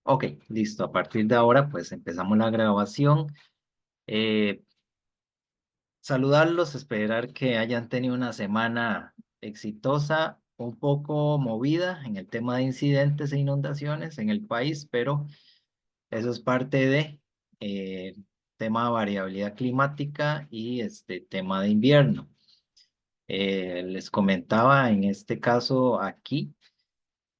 Ok, listo. A partir de ahora, pues empezamos la grabación. Eh, Saludarlos, esperar que hayan tenido una semana exitosa, un poco movida en el tema de incidentes e inundaciones en el país, pero eso es parte de tema de variabilidad climática y este tema de invierno. Les comentaba en este caso aquí.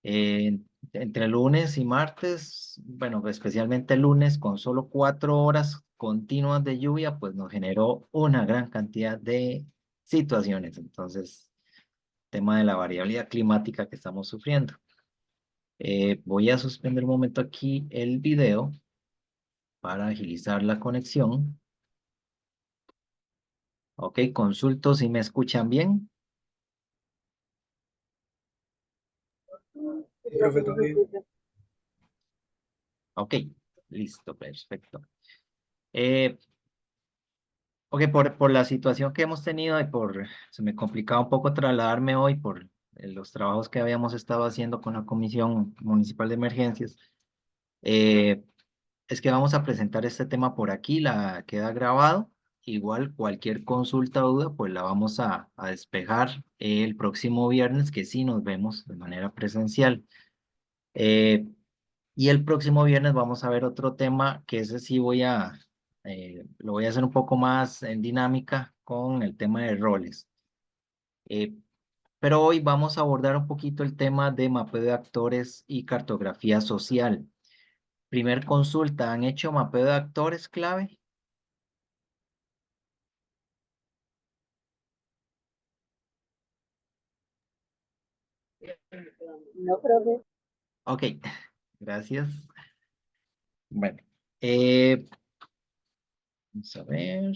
Eh, Entre lunes y martes, bueno, especialmente el lunes, con solo 4 horas continuas de lluvia, pues nos generó una gran cantidad de situaciones. Entonces, tema de la variabilidad climática que estamos sufriendo. Voy a suspender un momento aquí el video para agilizar la conexión. Ok, consulto si me escuchan bien. Sí, profe, todo bien. Ok, listo, perfecto. Eh, Ok, por la situación que hemos tenido y se me complicaba un poco trasladarme hoy por los trabajos que habíamos estado haciendo con la Comisión Municipal de Emergencias, eh, es que vamos a presentar este tema por aquí, queda grabado. Igual cualquier consulta o duda, pues la vamos a despejar el próximo viernes, que sí nos vemos de manera presencial. Eh, y el próximo viernes vamos a ver otro tema que ese sí lo voy a hacer un poco más en dinámica con el tema de roles. Eh, pero hoy vamos a abordar un poquito el tema de mapeo de actores y cartografía social. Primer consulta, ¿han hecho mapeo de actores clave? No, profe. Ok, gracias. Bueno, eh, vamos a ver.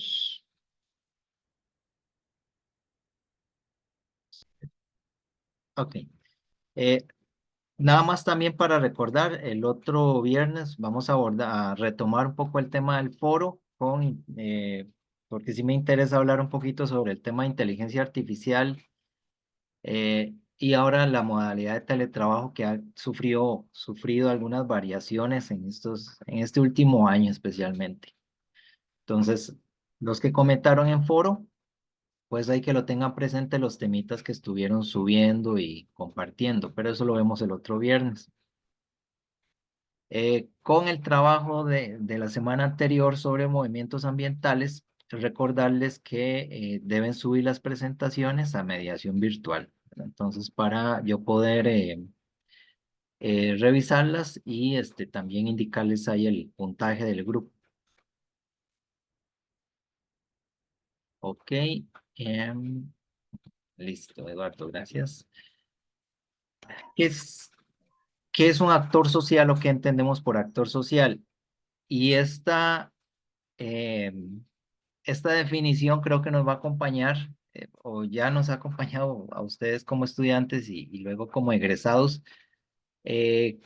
Ok. Eh, Nada más también para recordar, el otro viernes vamos a retomar un poco el tema del foro porque sí me interesa hablar un poquito sobre el tema de inteligencia artificial y ahora la modalidad de teletrabajo que ha sufrido algunas variaciones en este último año especialmente. Entonces, los que comentaron en foro, pues hay que lo tengan presente los temitas que estuvieron subiendo y compartiendo, pero eso lo vemos el otro viernes. Con el trabajo de la semana anterior sobre movimientos ambientales, recordarles que deben subir las presentaciones a mediación virtual. Entonces, para yo poder revisarlas y también indicarles ahí el puntaje del grupo. Ok, em, listo, Eduardo, gracias. ¿Qué es, ¿Qué es un actor social o qué entendemos por actor social? Y em, esta definición creo que nos va a acompañar o ya nos ha acompañado a ustedes como estudiantes y luego como egresados eh,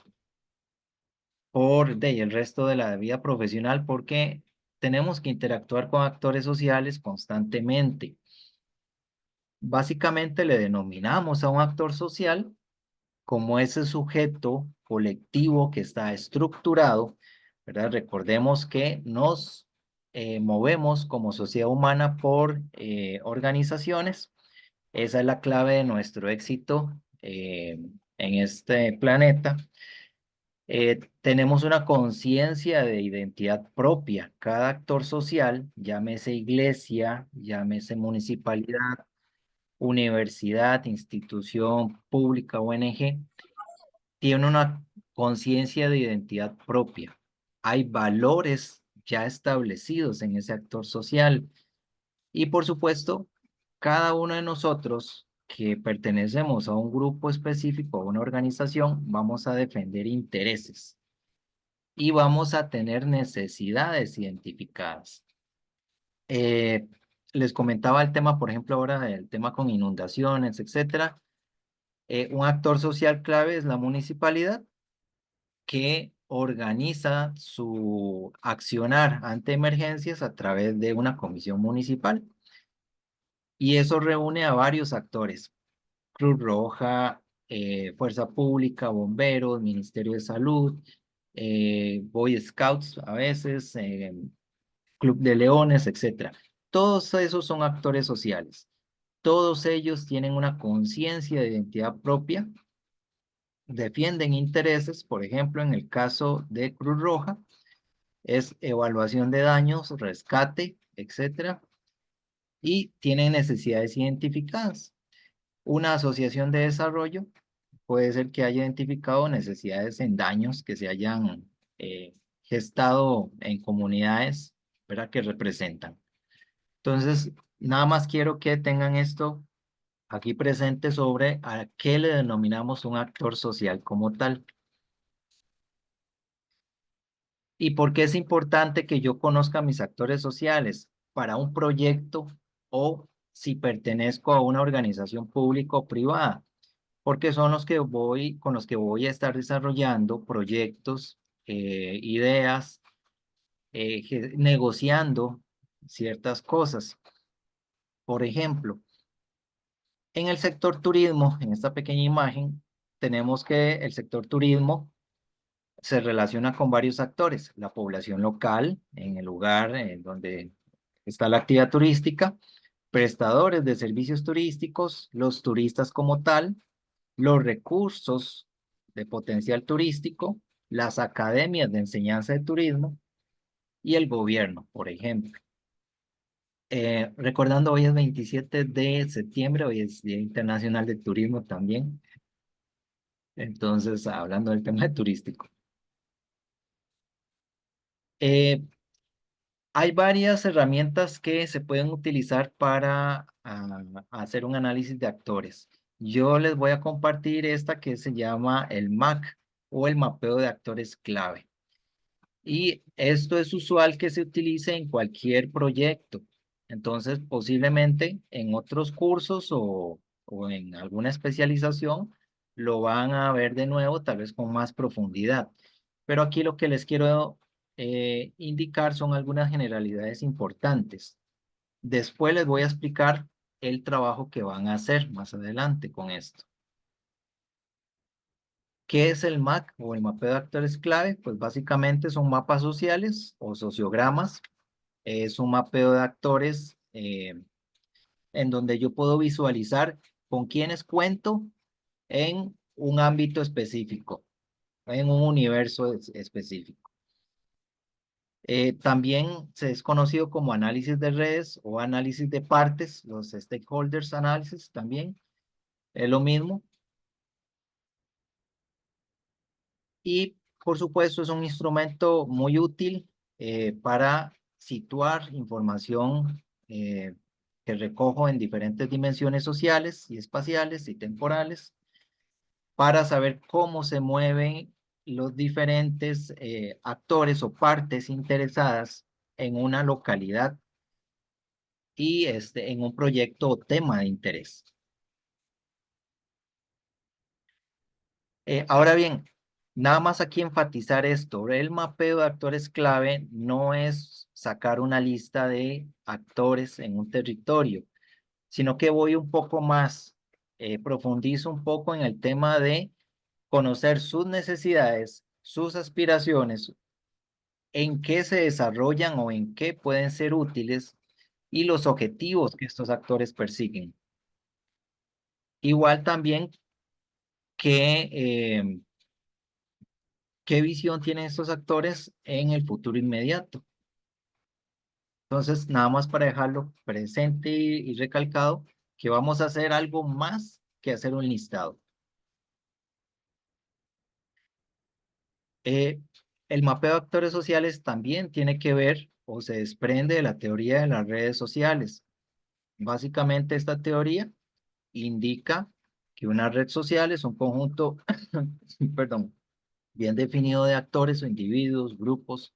el resto de la vida profesional porque tenemos que interactuar con actores sociales constantemente. Básicamente le denominamos a un actor social como ese sujeto colectivo que está estructurado, ¿verdad? Recordemos que nos movemos como sociedad humana por organizaciones. Esa es la clave de nuestro éxito en este planeta. Tenemos una conciencia de identidad propia. Cada actor social, llámese iglesia, llámese municipalidad, universidad, institución pública, ONG, tiene una conciencia de identidad propia. Hay valores ya establecidos en ese actor social. Y por supuesto, cada uno de nosotros que pertenecemos a un grupo específico, a una organización, vamos a defender intereses y vamos a tener necesidades identificadas. Eh, Les comentaba el tema, por ejemplo, ahora el tema con inundaciones, etcétera. Un actor social clave es la municipalidad que organiza su accionar ante emergencias a través de una comisión municipal. Y eso reúne a varios actores, Cruz Roja, Fuerza Pública, Bomberos, Ministerio de Salud. Boy Scouts a veces, Club de Leones, etcétera. Todos esos son actores sociales. Todos ellos tienen una conciencia de identidad propia, defienden intereses, por ejemplo, en el caso de Cruz Roja, es evaluación de daños, rescate, etcétera, y tienen necesidades identificadas. Una asociación de desarrollo puede ser que haya identificado necesidades en daños que se hayan gestado en comunidades, ¿verdad? Que representan. Entonces, nada más quiero que tengan esto aquí presente sobre a qué le denominamos un actor social como tal. ¿Y por qué es importante que yo conozca a mis actores sociales para un proyecto o si pertenezco a una organización pública o privada? Porque son con los que voy a estar desarrollando proyectos, ideas, negociando ciertas cosas. Por ejemplo, en el sector turismo, en esta pequeña imagen, tenemos que el sector turismo se relaciona con varios actores, la población local, en el lugar donde está la actividad turística, prestadores de servicios turísticos, los turistas como tal, los recursos de potencial turístico, las academias de enseñanza de turismo y el gobierno, por ejemplo. Recordando, hoy es 27 de septiembre, hoy es Día Internacional del Turismo también. Entonces, hablando del tema turístico. Eh, Hay varias herramientas que se pueden utilizar para hacer un análisis de actores. Yo les voy a compartir esta que se llama el MAC o el mapeo de actores clave. Y esto es usual que se utilice en cualquier proyecto. Entonces, posiblemente en otros cursos o en alguna especialización lo van a ver de nuevo, tal vez con más profundidad. Pero aquí lo que les quiero indicar son algunas generalidades importantes. Después les voy a explicar el trabajo que van a hacer más adelante con esto. ¿Qué es el MAC o el mapeo de actores clave? Pues básicamente son mapas sociales o sociogramas. Es un mapeo de actores en donde yo puedo visualizar con quiénes cuento en un ámbito específico, en un universo específico. También se es conocido como análisis de redes o análisis de partes, los stakeholders análisis también, es lo mismo. Y por supuesto es un instrumento muy útil para situar información que recojo en diferentes dimensiones sociales y espaciales y temporales para saber cómo se mueven los diferentes actores o partes interesadas en una localidad y en un proyecto o tema de interés. Ahora bien, nada más aquí enfatizar esto, el mapeo de actores clave no es sacar una lista de actores en un territorio, sino que voy un poco más, profundizo un poco en el tema de conocer sus necesidades, sus aspiraciones, en qué se desarrollan o en qué pueden ser útiles y los objetivos que estos actores persiguen. Igual también que qué visión tienen estos actores en el futuro inmediato. Entonces, nada más para dejarlo presente y recalcado, que vamos a hacer algo más que hacer un listado. Eh, el mapeo de actores sociales también tiene que ver o se desprende de la teoría de las redes sociales. Básicamente, esta teoría indica que una red social es un conjunto, perdón, bien definido de actores o individuos, grupos,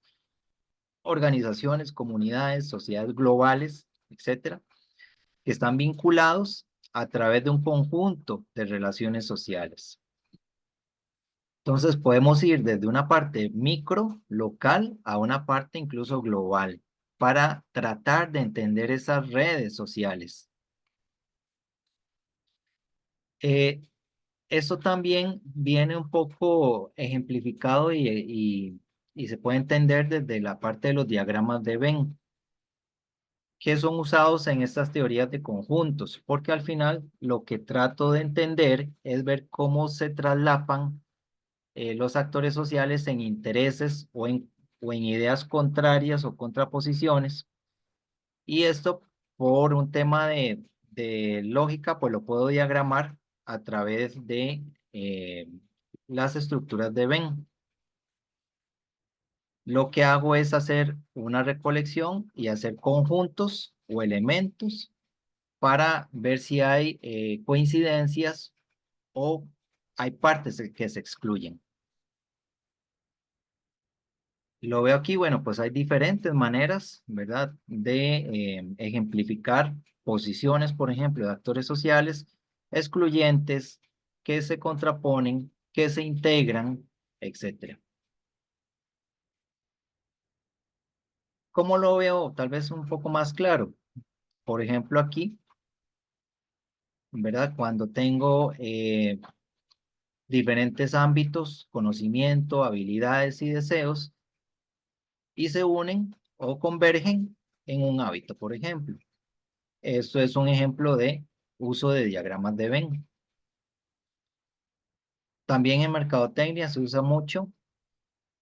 organizaciones, comunidades, sociedades globales, etcétera, que están vinculados a través de un conjunto de relaciones sociales. Entonces podemos ir desde una parte micro, local, a una parte incluso global, para tratar de entender esas redes sociales. Esto también viene un poco ejemplificado y se puede entender desde la parte de los diagramas de Venn, que son usados en estas teorías de conjuntos, porque al final lo que trato de entender es ver cómo se traslapan los actores sociales en intereses o en ideas contrarias o contraposiciones. Y esto, por un tema de lógica, pues lo puedo diagramar a través de las estructuras de Venn. Lo que hago es hacer una recolección y hacer conjuntos o elementos para ver si hay coincidencias o hay partes que se excluyen. Lo veo aquí, bueno, pues hay diferentes maneras, ¿verdad?, de ejemplificar posiciones, por ejemplo, de actores sociales excluyentes que se contraponen, que se integran, etcétera. ¿Cómo lo veo? Tal vez un poco más claro. Por ejemplo, aquí, ¿verdad? Cuando tengo diferentes ámbitos, conocimiento, habilidades y deseos, y se unen o convergen en un hábito, por ejemplo. Esto es un ejemplo de uso de diagramas de Venn. También en mercadotecnia se usa mucho,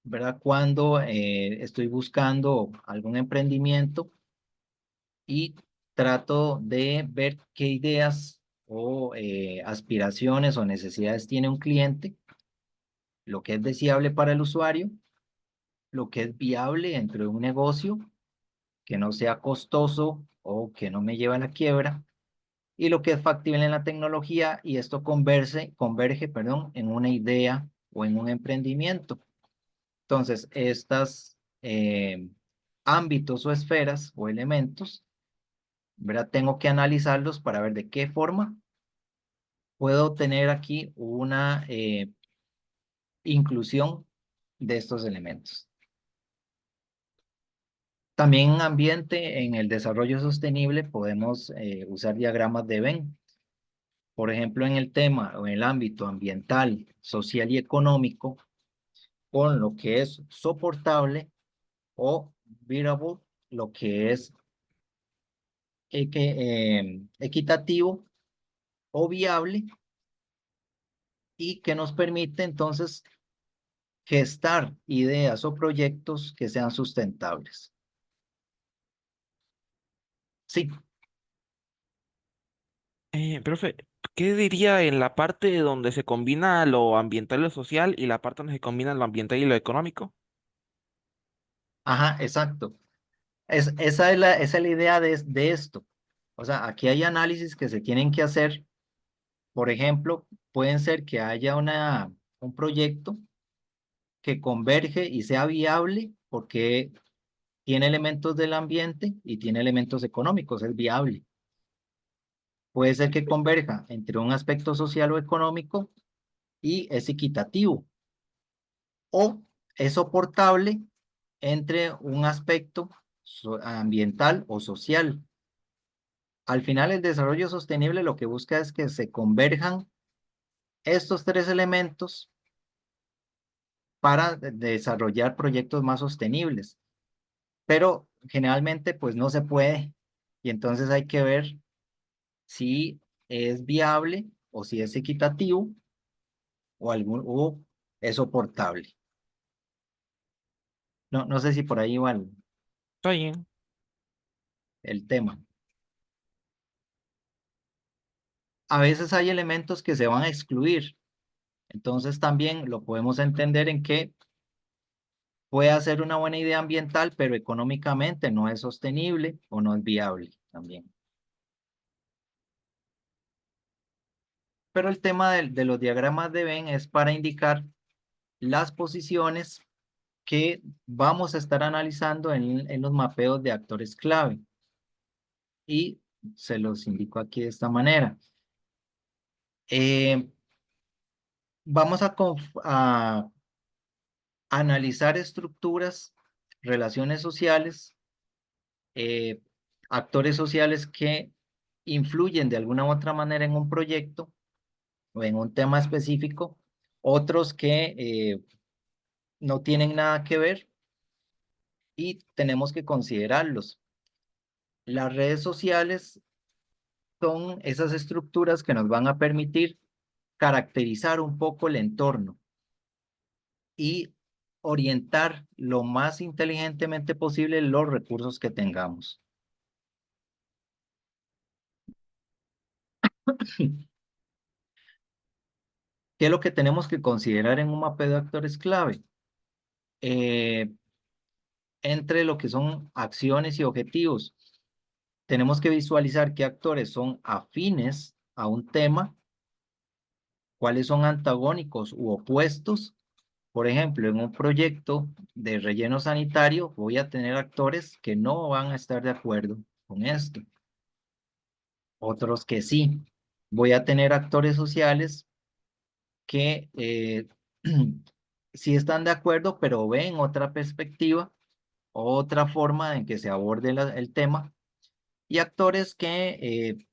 ¿verdad? Cuando estoy buscando algún emprendimiento y trato de ver qué ideas o aspiraciones o necesidades tiene un cliente, lo que es deseable para el usuario, lo que es viable dentro de un negocio, que no sea costoso o que no me lleve a la quiebra, y lo que es factible en la tecnología, y esto converge, perdón, en una idea o en un emprendimiento. Entonces, estos ámbitos o esferas o elementos, ¿verdad? Tengo que analizarlos para ver de qué forma puedo tener aquí una inclusión de estos elementos. También en ambiente, en el desarrollo sostenible, podemos usar diagramas de Venn. Por ejemplo, en el tema o en el ámbito ambiental, social y económico, con lo que es soportable o viable, lo que es equitativo o viable, y que nos permite entonces gestar ideas o proyectos que sean sustentables. Sí, Profe, ¿qué diría en la parte donde se combina lo ambiental y lo social y la parte donde se combina lo ambiental y lo económico? ajá, exacto. Esa es la idea de esto. O sea, aquí hay análisis que se tienen que hacer. Por ejemplo, pueden ser que haya un proyecto que converge y sea viable porque tiene elementos del ambiente y tiene elementos económicos, es viable. Puede ser que converja entre un aspecto social o económico y es equitativo, o es soportable entre un aspecto ambiental o social. Al final, el desarrollo sostenible lo que busca es que se converjan estos tres elementos para desarrollar proyectos más sostenibles, pero generalmente pues no se puede, y entonces hay que ver si es viable o si es equitativo o es soportable. No, no sé si por ahí va Está bien. el tema. A veces hay elementos que se van a excluir, entonces también lo podemos entender en que puede ser una buena idea ambiental, pero económicamente no es sostenible o no es viable también. Pero el tema de los diagramas de Venn es para indicar las posiciones que vamos a estar analizando en los mapeos de actores clave. Y se los indico aquí de esta manera. Eh, vamos a analizar estructuras, relaciones sociales, eh, actores sociales que influyen de alguna u otra manera en un proyecto, o en un tema específico, otros que no tienen nada que ver y tenemos que considerarlos. Las redes sociales son esas estructuras que nos van a permitir caracterizar un poco el entorno y orientar lo más inteligentemente posible los recursos que tengamos. ¿Qué es lo que tenemos que considerar en un mapeo de actores clave? Eh, Entre lo que son acciones y objetivos, tenemos que visualizar qué actores son afines a un tema, cuáles son antagónicos u opuestos. Por ejemplo, en un proyecto de relleno sanitario voy a tener actores que no van a estar de acuerdo con esto, otros que sí. Voy a tener actores sociales que sí están de acuerdo, pero ven otra perspectiva, otra forma en que se aborde el tema, y actores que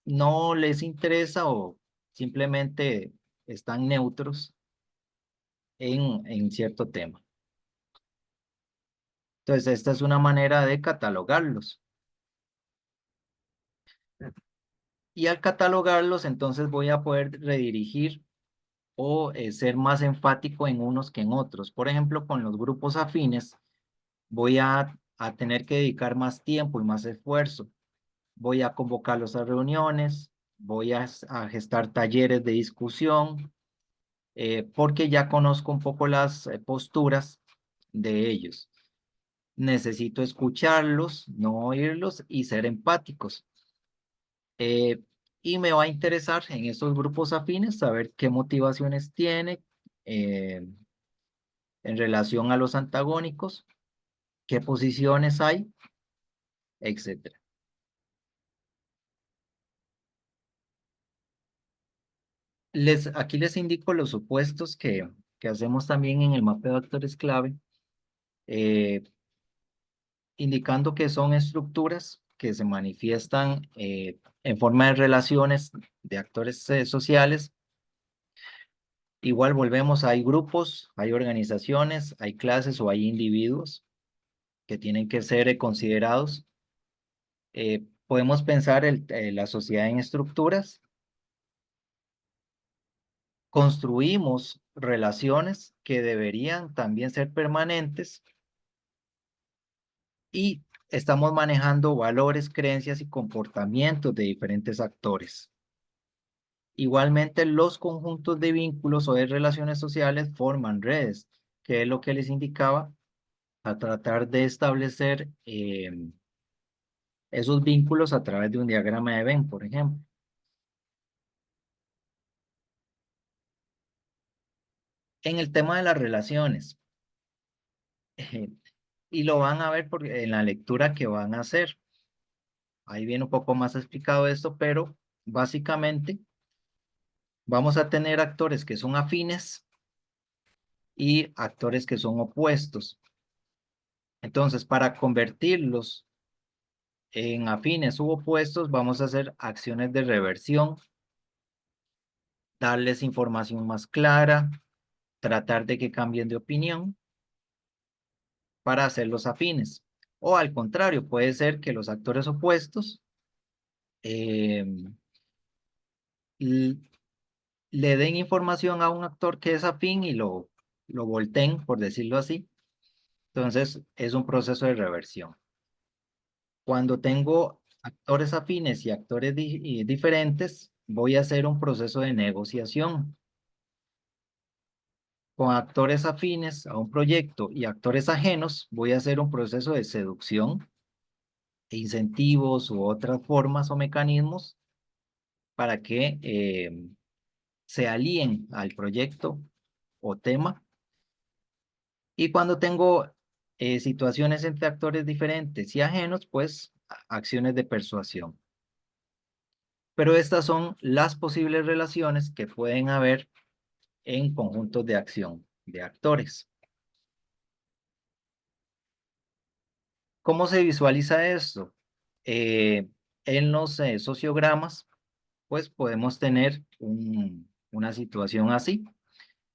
no les interesa o simplemente están neutros en cierto tema. Entonces, esta es una manera de catalogarlos. Y al catalogarlos, entonces voy a poder redirigir o ser más enfático en unos que en otros. Por ejemplo, con los grupos afines, voy a tener que dedicar más tiempo y más esfuerzo. Voy a convocarlos a reuniones, voy a gestar talleres de discusión, porque ya conozco un poco las posturas de ellos. Necesito escucharlos, no oírlos y ser empáticos. Eh, y me va a interesar en estos grupos afines saber qué motivaciones tiene eh, en relación a los antagónicos, qué posiciones hay, etcétera. Aquí les indico los supuestos que hacemos también en el mapeo de actores clave, eh, indicando que son estructuras que se manifiestan en forma de relaciones de actores sociales. Igual volvemos, hay grupos, hay organizaciones, hay clases o hay individuos que tienen que ser considerados. Podemos pensar la sociedad en estructuras, construimos relaciones que deberían también ser permanentes y estamos manejando valores, creencias y comportamientos de diferentes actores. Igualmente, los conjuntos de vínculos o de relaciones sociales forman redes, que es lo que les indicaba a tratar de establecer esos vínculos a través de un diagrama de Venn, por ejemplo. En el tema de las relaciones, y lo van a ver en la lectura que van a hacer. Ahí viene un poco más explicado esto, pero básicamente vamos a tener actores que son afines y actores que son opuestos. Entonces, para convertirlos en afines u opuestos, vamos a hacer acciones de reversión, darles información más clara, tratar de que cambien de opinión para hacerlos afines. O al contrario, puede ser que los actores opuestos eh, le den información a un actor que es afín y lo volteen, por decirlo así. Entonces, es un proceso de reversión. Cuando tengo actores afines y actores diferentes, voy a hacer un proceso de negociación. Con actores afines a un proyecto y actores ajenos, voy a hacer un proceso de seducción, e incentivos u otras formas o mecanismos para que se alíen al proyecto o tema. Y cuando tengo situaciones entre actores diferentes y ajenos, pues acciones de persuasión. Pero estas son las posibles relaciones que pueden haber en conjuntos de acción de actores. ¿Cómo se visualiza esto? En los sociogramas pues podemos tener una situación así,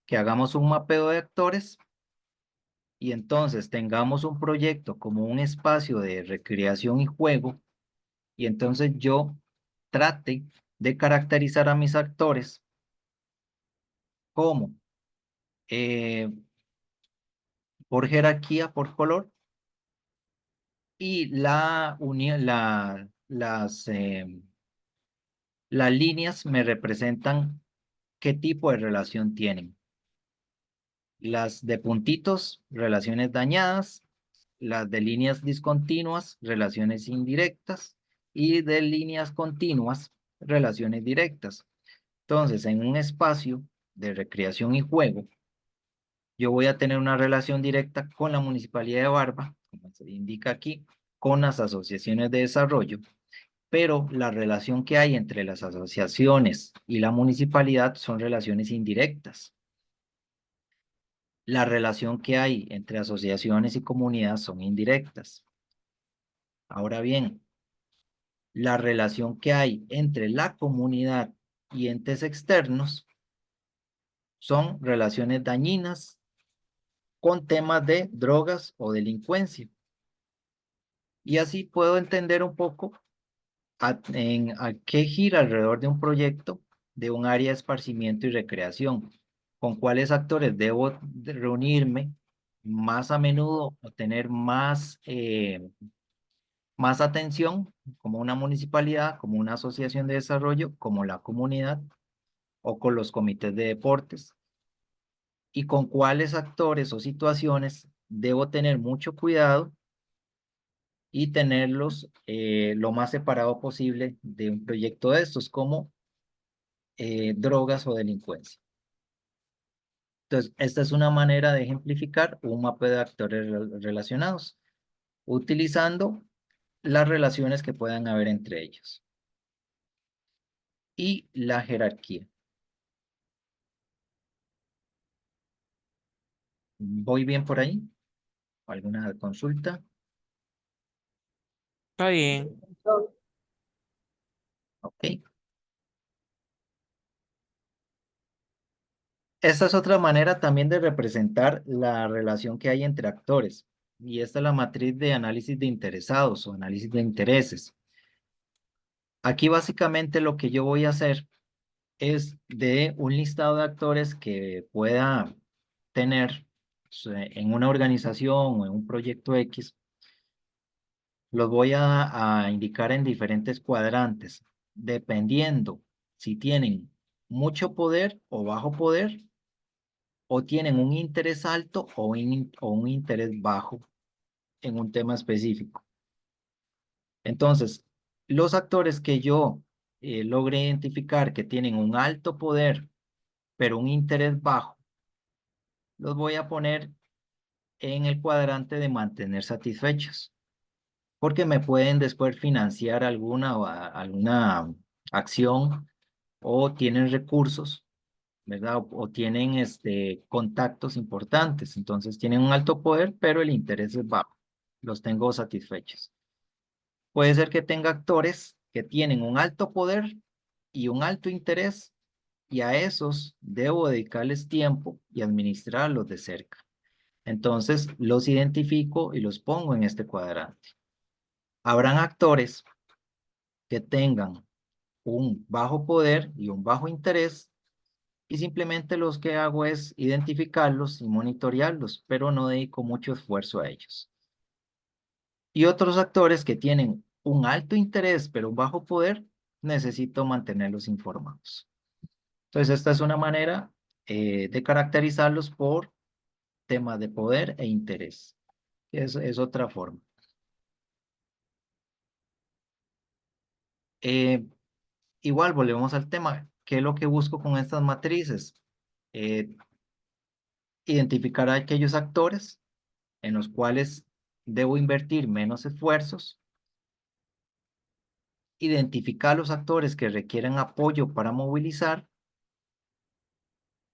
que hagamos un mapeo de actores y entonces tengamos un proyecto como un espacio de recreación y juego, y entonces yo trate de caracterizar a mis actores como eh, por jerarquía, por color, y la unión, las líneas me representan qué tipo de relación tienen. Las de puntitos, relaciones dañadas; las de líneas discontinuas, relaciones indirectas; y de líneas continuas, relaciones directas. Entonces, en un espacio de recreación y juego, yo voy a tener una relación directa con la Municipalidad de Barba, como se indica aquí, con las asociaciones de desarrollo, pero la relación que hay entre las asociaciones y la municipalidad son relaciones indirectas. La relación que hay entre asociaciones y comunidades son indirectas. Ahora bien, la relación que hay entre la comunidad y entes externos son relaciones dañinas con temas de drogas o delincuencia. Y así puedo entender un poco a qué gira alrededor de un proyecto de un área de esparcimiento y recreación, con cuáles actores debo reunirme más a menudo o tener más atención, como una municipalidad, como una asociación de desarrollo, como la comunidad o con los comités de deportes, y con cuáles actores o situaciones debo tener mucho cuidado y tenerlos lo más separado posible de un proyecto de estos, como drogas o delincuencia. Entonces, esta es una manera de ejemplificar un mapa de actores relacionados, utilizando las relaciones que puedan haber entre ellos y la jerarquía. ¿Voy bien por ahí? ¿Alguna consulta? Está bien. Ok. Esta es otra manera también de representar la relación que hay entre actores. Y esta es la matriz de análisis de interesados o análisis de intereses. Aquí básicamente lo que yo voy a hacer es de un listado de actores que pueda tener en una organización o en un proyecto X. Los voy a indicar en diferentes cuadrantes, dependiendo si tienen mucho poder o bajo poder, o tienen un interés alto o un interés bajo en un tema específico. Entonces, los actores que yo logre identificar que tienen un alto poder, pero un interés bajo, los voy a poner en el cuadrante de mantener satisfechos, porque me pueden después financiar alguna acción, o tienen recursos, ¿verdad? O tienen contactos importantes. Entonces tienen un alto poder, pero el interés es bajo. Los tengo satisfechos. Puede ser que tenga actores que tienen un alto poder y un alto interés, y a esos debo dedicarles tiempo y administrarlos de cerca. Entonces los identifico y los pongo en este cuadrante. Habrán actores que tengan un bajo poder y un bajo interés, y simplemente los que hago es identificarlos y monitorearlos, pero no dedico mucho esfuerzo a ellos. Y otros actores que tienen un alto interés pero un bajo poder, necesito mantenerlos informados. Entonces, esta es una manera de caracterizarlos por temas de poder e interés. Es otra forma. Eh, Igual volvemos al tema. ¿Qué es lo que busco con estas matrices? Eh, Identificar a aquellos actores en los cuales debo invertir menos esfuerzos, identificar los actores que requieren apoyo para movilizar,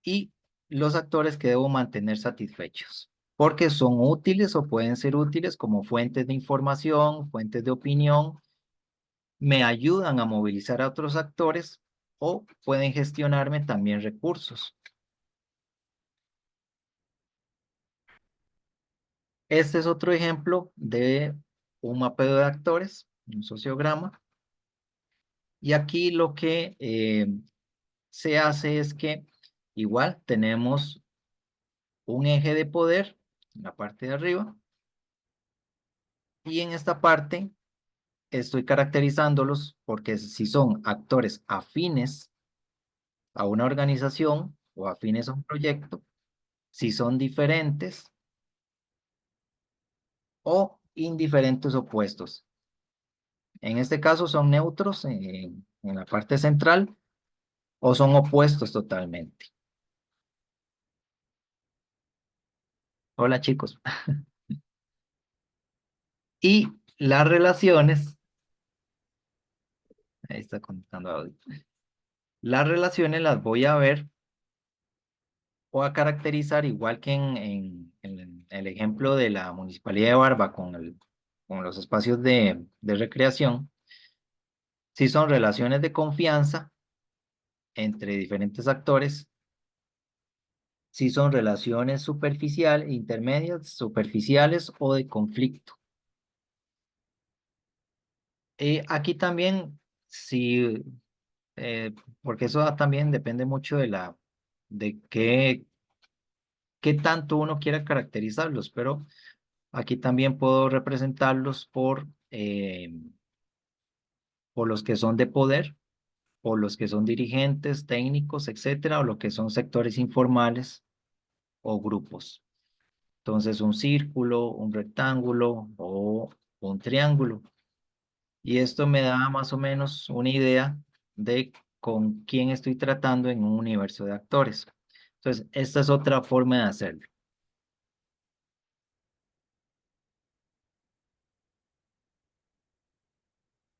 y los actores que debo mantener satisfechos, porque son útiles o pueden ser útiles como fuentes de información, fuentes de opinión, me ayudan a movilizar a otros actores, o pueden gestionarme también recursos. Este es otro ejemplo de un mapeo de actores, un sociograma. Y aquí lo que se hace es que igual tenemos un eje de poder en la parte de arriba. Y en esta parte estoy caracterizándolos porque si son actores afines a una organización o afines a un proyecto, si son diferentes o indiferentes opuestos. En este caso son neutros en la parte central o son opuestos totalmente. Hola chicos. Y las relaciones, ahí está contando audio. Las relaciones las voy a ver o a caracterizar igual que en el ejemplo de la Municipalidad de Barba con los espacios de recreación. Si son relaciones de confianza entre diferentes actores, si son relaciones superficiales, intermedias, superficiales o de conflicto. Aquí también, sí, porque eso también depende mucho de qué tanto uno quiera caracterizarlos, pero aquí también puedo representarlos por los que son de poder, por los que son dirigentes, técnicos, etcétera, o lo que son sectores informales o grupos. Entonces, un círculo, un rectángulo o un triángulo. Y esto me da más o menos una idea de con quién estoy tratando en un universo de actores. Entonces, esta es otra forma de hacerlo.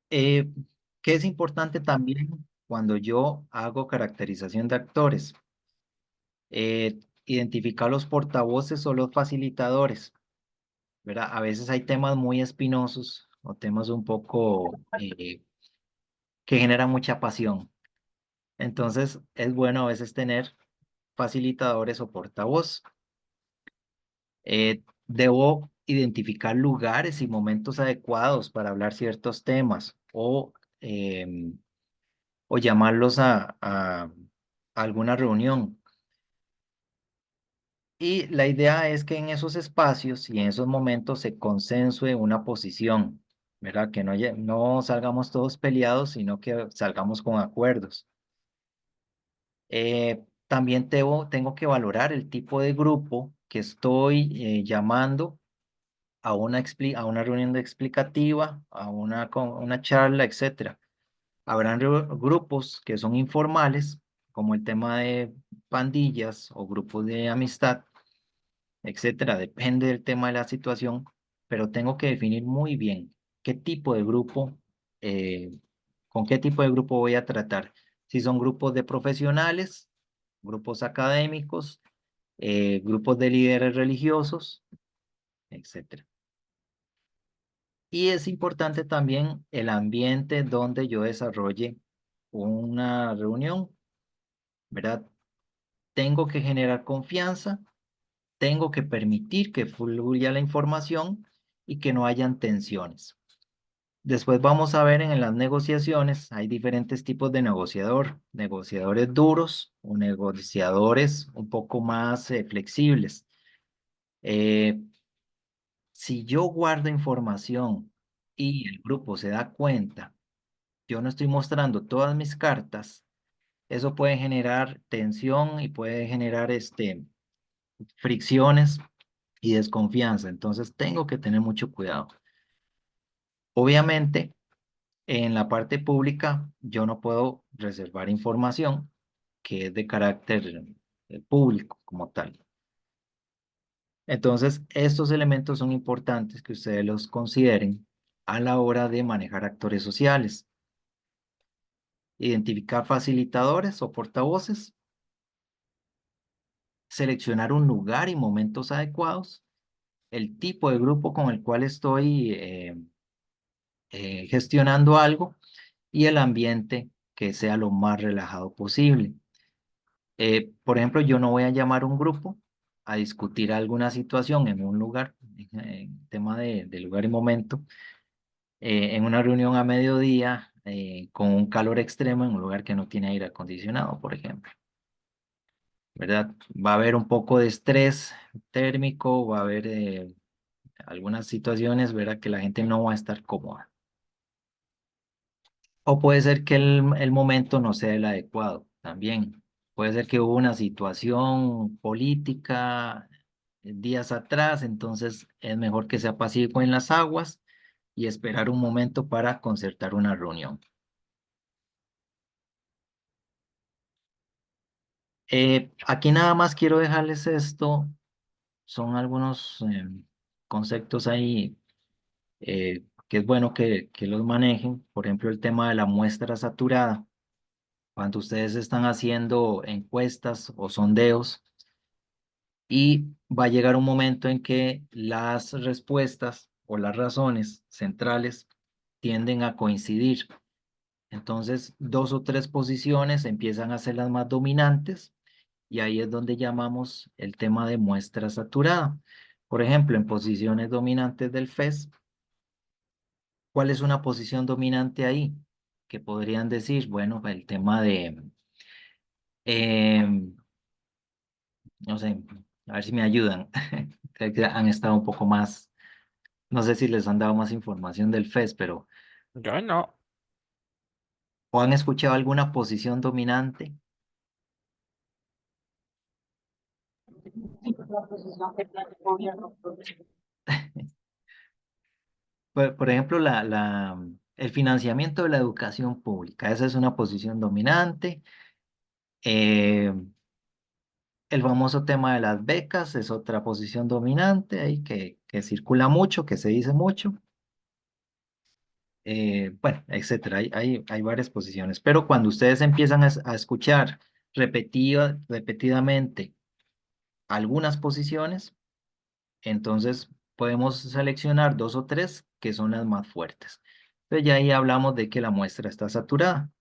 Eh, ¿Qué es importante también cuando yo hago caracterización de actores? Identificar los portavoces o los facilitadores, ¿verdad? A veces hay temas muy espinosos o temas un poco que generan mucha pasión. Entonces, es bueno a veces tener facilitadores o portavoz. Debo identificar lugares y momentos adecuados para hablar ciertos temas em, o llamarlos a alguna reunión. Y la idea es que en esos espacios y en esos momentos se consensue una posición, ¿verdad? Que no salgamos todos peleados, sino que salgamos con acuerdos. También tengo que valorar el tipo de grupo que estoy llamando a una reunión explicativa, a una charla, etcétera. Habrán grupos que son informales, como el tema de pandillas o grupos de amistad, etcétera. Depende del tema de la situación, pero tengo que definir muy bien qué tipo de grupo, eh, con qué tipo de grupo voy a tratar. Si son grupos de profesionales, grupos académicos, grupos de líderes religiosos, etcétera. Y es importante también el ambiente donde yo desarrolle una reunión, ¿verdad? Tengo que generar confianza, tengo que permitir que fluya la información y que no hayan tensiones. Después vamos a ver en las negociaciones, hay diferentes tipos de negociador, negociadores duros o negociadores un poco más flexibles. Eh, si yo guardo información y el grupo se da cuenta, yo no estoy mostrando todas mis cartas, eso puede generar tensión y puede generar fricciones y desconfianza. Entonces tengo que tener mucho cuidado. Obviamente, en la parte pública, yo no puedo reservar información que es de carácter público como tal. Entonces, estos elementos son importantes que ustedes los consideren a la hora de manejar actores sociales. Identificar facilitadores o portavoces, seleccionar un lugar y momentos adecuados, el tipo de grupo con el cual estoy gestionando algo y el ambiente que sea lo más relajado posible. Por ejemplo, yo no voy a llamar a un grupo a discutir alguna situación en un lugar, en tema de lugar y momento, en una reunión a mediodía, con un calor extremo en un lugar que no tiene aire acondicionado, por ejemplo, ¿verdad? Va a haber un poco de estrés térmico, va a haber algunas situaciones, ¿verdad? Que la gente no va a estar cómoda. O puede ser que el momento no sea el adecuado también. Puede ser que hubo una situación política días atrás, entonces es mejor que se apacigüen las aguas y esperar un momento para concertar una reunión. Aquí nada más quiero dejarles esto, son algunos conceptos ahí, que es bueno que los manejen. Por ejemplo, el tema de la muestra saturada. Cuando ustedes están haciendo encuestas o sondeos, y va a llegar un momento en que las respuestas o las razones centrales tienden a coincidir. Entonces, dos o tres posiciones empiezan a ser las más dominantes y ahí es donde llamamos el tema de muestra saturada. Por ejemplo, en posiciones dominantes del FES, ¿cuál es una posición dominante ahí? Que podrían decir, bueno, el tema de, em, no sé, a ver si me ayudan. Creo que han estado un poco más, no sé si les han dado más información del FES, pero Yo no. ¿o han escuchado alguna posición dominante? La posición que tiene el gobierno. Por ejemplo, el financiamiento de la educación pública, esa es una posición dominante. Eh, el famoso tema de las becas es otra posición dominante ahí que circula mucho, que se dice mucho. Bueno, etcétera. Hay varias posiciones, pero cuando ustedes empiezan a escuchar repetidamente algunas posiciones, entonces podemos seleccionar dos o tres que son las más fuertes. Entonces ya ahí hablamos de que la muestra está saturada.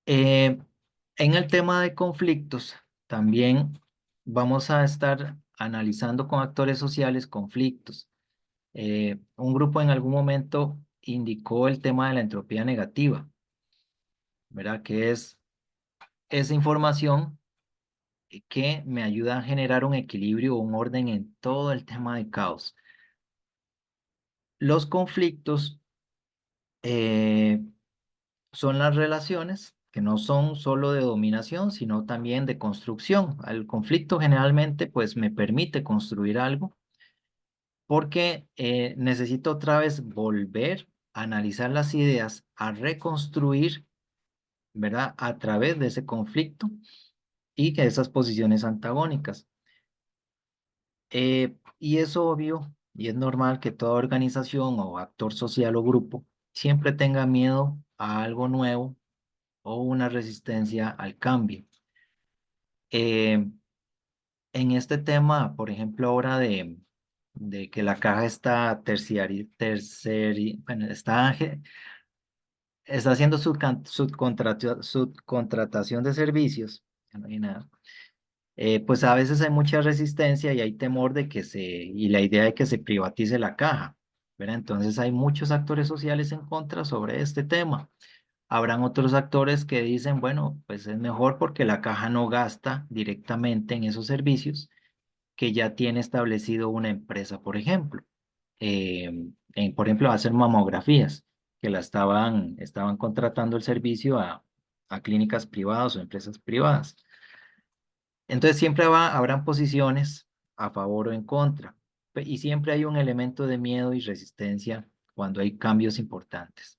Eh, en el tema de conflictos, también vamos a estar analizando con actores sociales conflictos. Un grupo en algún momento indicó el tema de la entropía negativa, ¿verdad? Que es esa información que me ayuda a generar un equilibrio o un orden en todo el tema de caos. Los conflictos eh, son las relaciones que no son solo de dominación, sino también de construcción. El conflicto generalmente pues me permite construir algo porque necesito otra vez volver a analizar las ideas, a reconstruir, ¿verdad? A través de ese conflicto y que esas posiciones antagónicas. Y es obvio y es normal que toda organización o actor social o grupo siempre tenga miedo a algo nuevo o una resistencia al cambio. Eh, en este tema, por ejemplo, ahora de que la caja está bueno, está haciendo subcontratación de servicios, ya no hay nada. Pues a veces hay mucha resistencia y hay temor y la idea de que se privatice la caja, ¿verdad? Entonces hay muchos actores sociales en contra sobre este tema. Habrán otros actores que dicen, bueno, pues es mejor porque la caja no gasta directamente en esos servicios que ya tiene establecido una empresa, por ejemplo. Por ejemplo, hacer mamografías, que estaban contratando el servicio a clínicas privadas o empresas privadas. Entonces siempre habrán posiciones a favor o en contra, y siempre hay un elemento de miedo y resistencia cuando hay cambios importantes.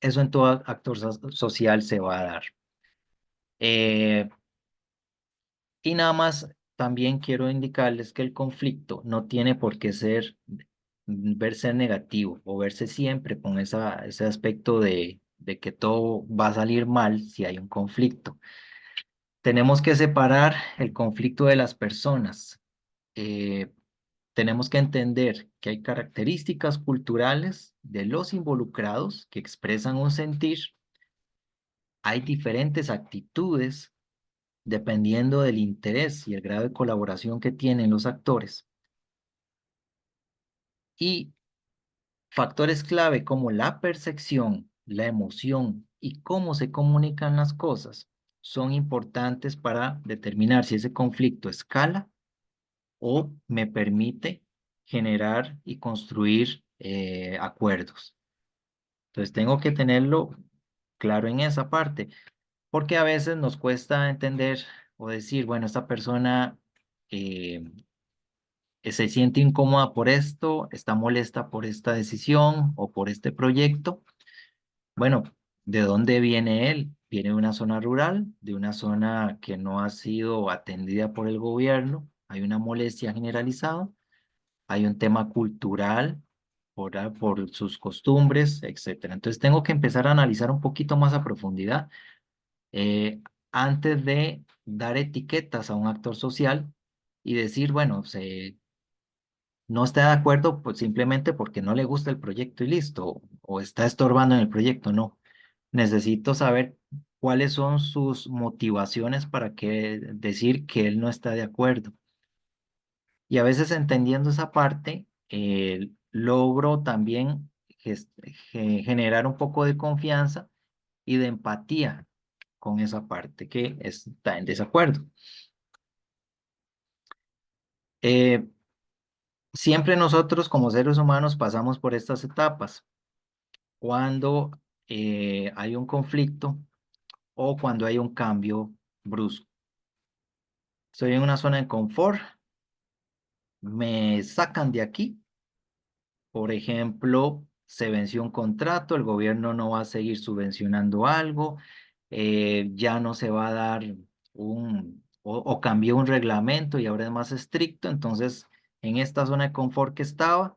Eso en todo actor social se va a dar. Eh, y nada más, también quiero indicarles que el conflicto no tiene por qué verse negativo o verse siempre con ese aspecto de que todo va a salir mal si hay un conflicto. Tenemos que separar el conflicto de las personas. Eh, tenemos que entender que hay características culturales de los involucrados que expresan un sentir, hay diferentes actitudes dependiendo del interés y el grado de colaboración que tienen los actores, y factores clave como la percepción, la emoción y cómo se comunican las cosas son importantes para determinar si ese conflicto escala o me permite generar y construir acuerdos. Entonces tengo que tenerlo claro en esa parte, porque a veces nos cuesta entender o decir, bueno, esta persona eh, se siente incómoda por esto, está molesta por esta decisión o por este proyecto. Bueno, ¿de dónde viene él? Viene de una zona rural, de una zona que no ha sido atendida por el gobierno, hay una molestia generalizada, hay un tema cultural por sus costumbres, etcétera. Entonces tengo que empezar a analizar un poquito más a profundidad eh, antes de dar etiquetas a un actor social y decir, bueno, no está de acuerdo pues simplemente porque no le gusta el proyecto y listo, o está estorbando en el proyecto, no. Necesito saber cuáles son sus motivaciones para decir que él no está de acuerdo. Y a veces entendiendo esa parte, logro también generar un poco de confianza y de empatía con esa parte que está en desacuerdo. Eh, Siempre nosotros como seres humanos pasamos por estas etapas. Cuando hay un conflicto o cuando hay un cambio brusco. Estoy en una zona de confort, me sacan de aquí. Por ejemplo, se venció un contrato, el gobierno no va a seguir subvencionando algo, ya no se va a dar o cambió un reglamento y ahora es más estricto. Entonces, en esta zona de confort que estaba,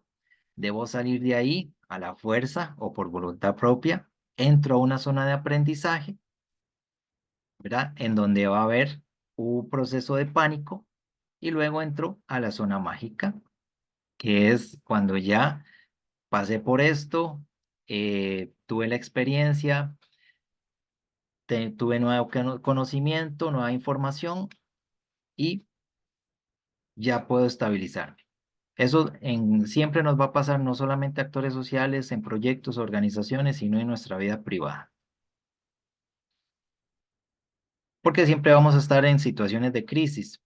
debo salir de ahí a la fuerza o por voluntad propia. Entro a una zona de aprendizaje, ¿verdad? En donde va a haber un proceso de pánico y luego entro a la zona mágica, que es cuando ya pasé por esto, tuve la experiencia, tuve nuevo conocimiento, nueva información y ya puedo estabilizarme. Eso siempre nos va a pasar no solamente a actores sociales, en proyectos, organizaciones, sino en nuestra vida privada. Porque siempre vamos a estar en situaciones de crisis,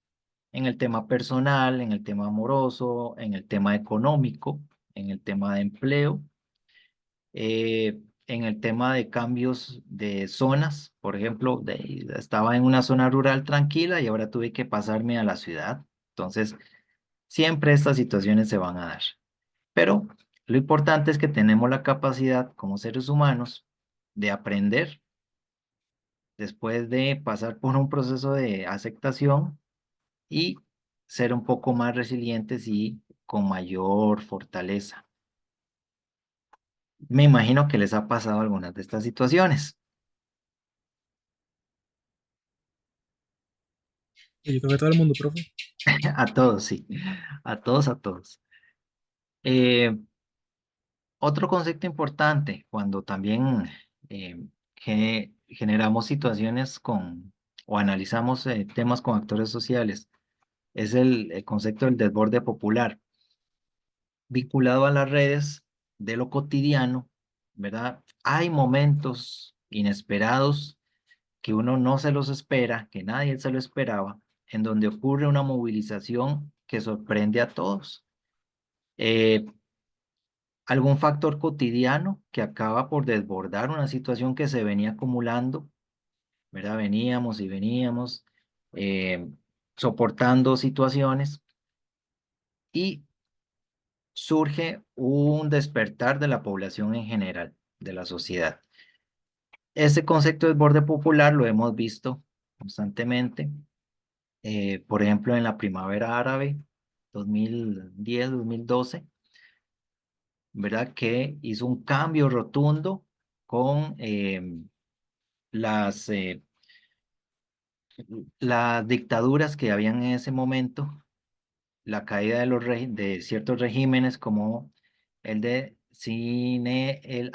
en el tema personal, en el tema amoroso, en el tema económico, en el tema de empleo, en el tema de cambios de zonas. Por ejemplo, estaba en una zona rural tranquila y ahora tuve que pasarme a la ciudad. Entonces, siempre estas situaciones se van a dar. Pero lo importante es que tenemos la capacidad como seres humanos de aprender después de pasar por un proceso de aceptación y ser un poco más resilientes y con mayor fortaleza. Me imagino que les ha pasado algunas de estas situaciones. Y yo creo que todo el mundo, profe. A todos, sí. A todos, a todos. Eh, Otro concepto importante cuando también generamos situaciones o analizamos temas con actores sociales es el concepto del desborde popular, vinculado a las redes de lo cotidiano, ¿verdad? Hay momentos inesperados que uno no se los espera, que nadie se lo esperaba, en donde ocurre una movilización que sorprende a todos. Eh, Algún factor cotidiano que acaba por desbordar una situación que se venía acumulando, ¿verdad? Veníamos y veníamos eh, soportando situaciones y surge un despertar de la población en general, de la sociedad. Este concepto de desborde popular lo hemos visto constantemente, por ejemplo, en la primavera árabe, 2010, 2012, ¿verdad? Que hizo un cambio rotundo con las, eh, las dictaduras que habían en ese momento la caída de ciertos regímenes como el de Zine el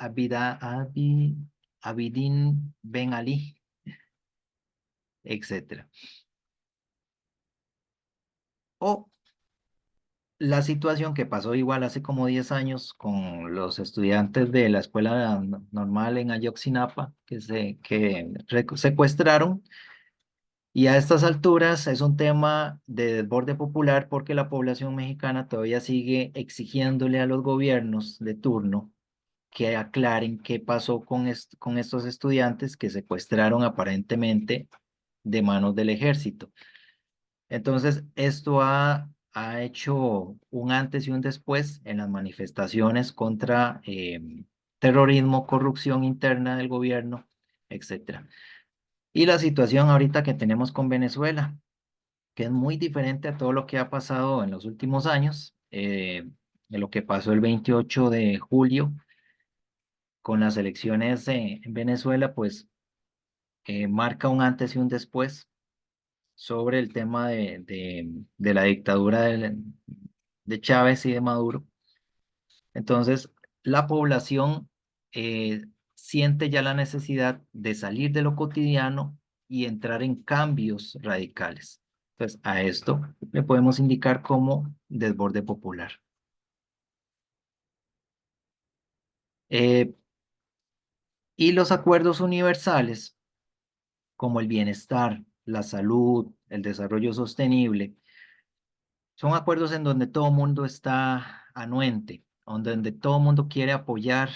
Abidin Ben Ali, etc. O la situación que pasó igual hace como 10 años con los estudiantes de la escuela normal en Ayotzinapa que secuestraron. Y a estas alturas es un tema de desborde popular porque la población mexicana todavía sigue exigiéndole a los gobiernos de turno que aclaren qué pasó con estos estudiantes que secuestraron aparentemente de manos del ejército. Entonces, esto ha hecho un antes y un después en las manifestaciones contra terrorismo, corrupción interna del gobierno, etcétera. Y la situación ahorita que tenemos con Venezuela, que es muy diferente a todo lo que ha pasado en los últimos años, de lo que pasó el 28 de julio con las elecciones en Venezuela, pues marca un antes y un después sobre el tema de la dictadura de Chávez y de Maduro. Entonces, la población siente ya la necesidad de salir de lo cotidiano y entrar en cambios radicales. Entonces, a esto le podemos indicar como desborde popular. Eh, y los acuerdos universales, como el bienestar, la salud, el desarrollo sostenible, son acuerdos en donde todo el mundo está anuente, donde todo el mundo quiere apoyar,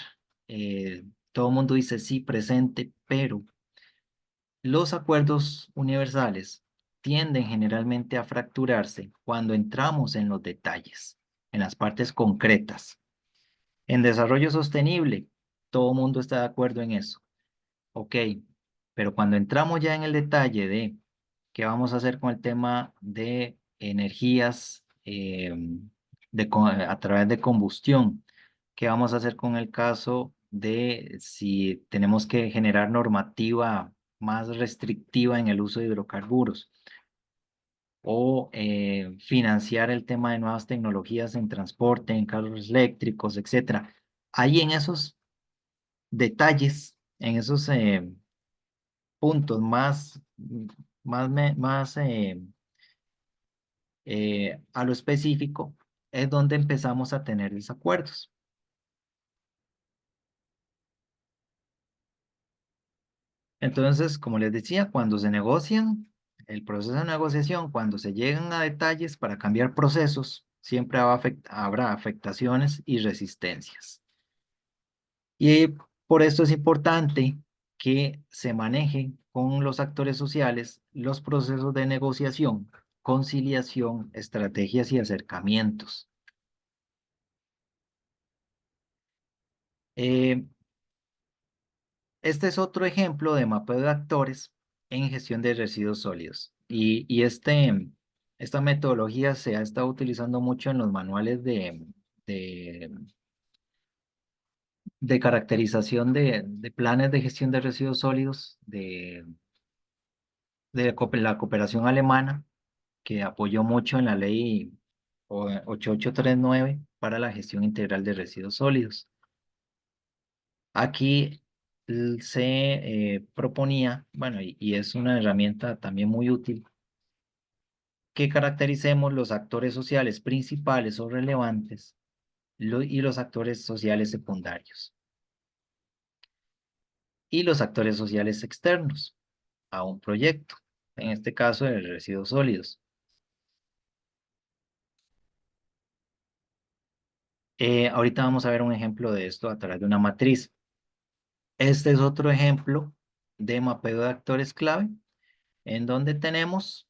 todo el mundo dice sí, presente, pero los acuerdos universales tienden generalmente a fracturarse cuando entramos en los detalles, en las partes concretas. En desarrollo sostenible, todo el mundo está de acuerdo en eso. Ok, pero cuando entramos ya en el detalle de qué vamos a hacer con el tema de energías a través de combustión, qué vamos a hacer con el caso de si tenemos que generar normativa más restrictiva en el uso de hidrocarburos o financiar el tema de nuevas tecnologías en transporte, en carros eléctricos, etcétera. Ahí en esos detalles, en esos puntos más a lo específico, es donde empezamos a tener desacuerdos. Entonces, como les decía, cuando se negocian, el proceso de negociación, cuando se llegan a detalles para cambiar procesos, siempre habrá afectaciones y resistencias. Y por esto es importante que se manejen con los actores sociales los procesos de negociación, conciliación, estrategias y acercamientos. Eh, este es otro ejemplo de mapeo de actores en gestión de residuos sólidos. Esta metodología se ha estado utilizando mucho en los manuales de, de caracterización de planes de gestión de residuos sólidos la cooperación alemana, que apoyó mucho en la ley 8839 para la gestión integral de residuos sólidos. Aquí se proponía, bueno, y es una herramienta también muy útil, que caractericemos los actores sociales principales o relevantes y los actores sociales secundarios y los actores sociales externos a un proyecto, en este caso de residuos sólidos. Ahorita vamos a ver un ejemplo de esto a través de una matriz. Este es otro ejemplo de mapeo de actores clave, en donde tenemos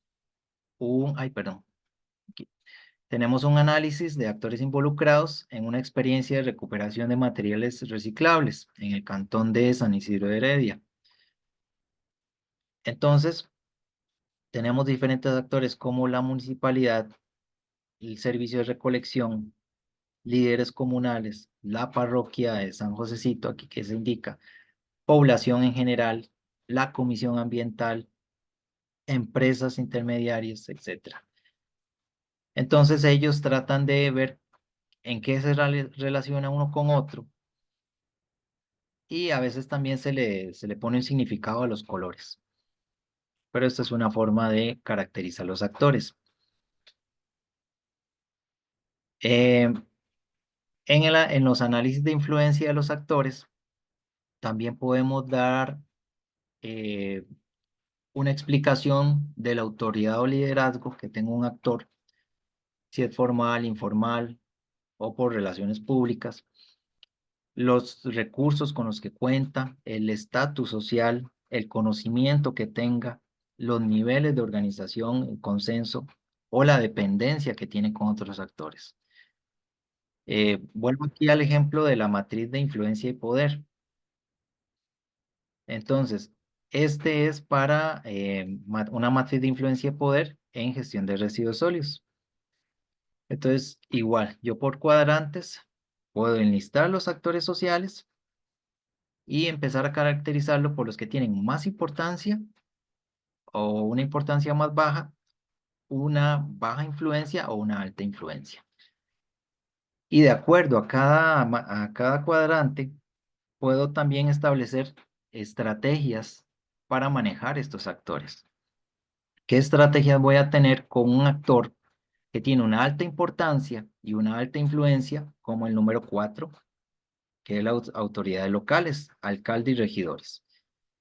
tenemos un análisis de actores involucrados en una experiencia de recuperación de materiales reciclables en el cantón de San Isidro de Heredia. Entonces, tenemos diferentes actores como la municipalidad, el servicio de recolección, líderes comunales, la parroquia de San Josecito, aquí que se indica, población en general, la comisión ambiental, empresas intermediarias, etc. Entonces ellos tratan de ver en qué se relaciona uno con otro y a veces también se le pone un significado a los colores. Pero esta es una forma de caracterizar los actores. Eh, en los análisis de influencia de los actores, también podemos dar eh, una explicación de la autoridad o liderazgo que tenga un actor, si es formal, informal o por relaciones públicas, los recursos con los que cuenta, el estatus social, el conocimiento que tenga, los niveles de organización, el consenso o la dependencia que tiene con otros actores. Vuelvo aquí al ejemplo de la matriz de influencia y poder. Entonces, este es para una matriz de influencia y poder en gestión de residuos sólidos. Entonces, igual, yo por cuadrantes puedo enlistar los actores sociales y empezar a caracterizarlo por los que tienen más importancia o una importancia más baja, una baja influencia o una alta influencia. Y de acuerdo a cada cuadrante, puedo también establecer estrategias para manejar estos actores. ¿Qué estrategias voy a tener con un actor que tiene una alta importancia y una alta influencia, como el número 4, que es las autoridades locales, alcaldes y regidores?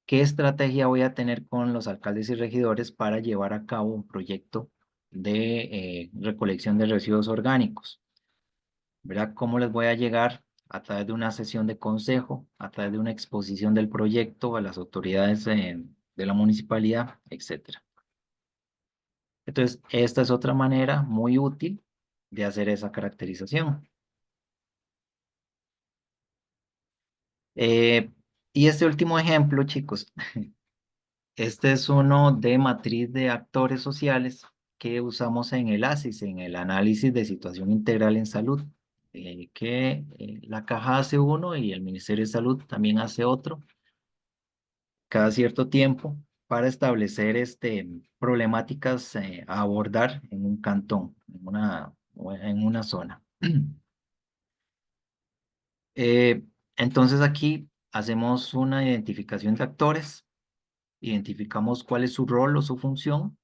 ¿Qué estrategia voy a tener con los alcaldes y regidores para llevar a cabo un proyecto de recolección de residuos orgánicos? ¿Verdad? ¿Cómo les voy a llegar a través de una sesión de consejo, a través de una exposición del proyecto a las autoridades de la municipalidad, etcétera? Entonces, esta es otra manera muy útil de hacer esa caracterización. Eh, y este último ejemplo, chicos, este es uno de matriz de actores sociales que usamos en el ASIS, en el análisis de situación integral en salud, que la Caja hace uno y el Ministerio de Salud también hace otro cada cierto tiempo para establecer problemáticas a abordar en un cantón, en una zona. Eh, entonces aquí hacemos una identificación de actores, identificamos cuál es su rol o su función,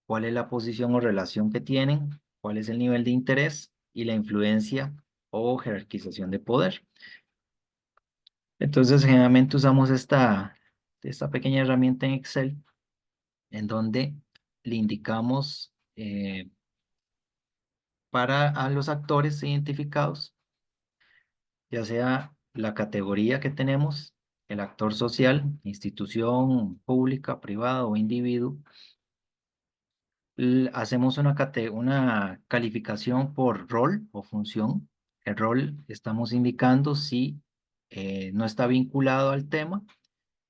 cuál es la posición o relación que tienen, cuál es el nivel de interés y la influencia o jerarquización de poder. Entonces generalmente usamos esta pequeña herramienta en Excel en donde le indicamos para a los actores identificados, ya sea la categoría que tenemos, el actor social, institución pública, privada o individuo. Hacemos una calificación por rol o función. El rol estamos indicando si no está vinculado al tema,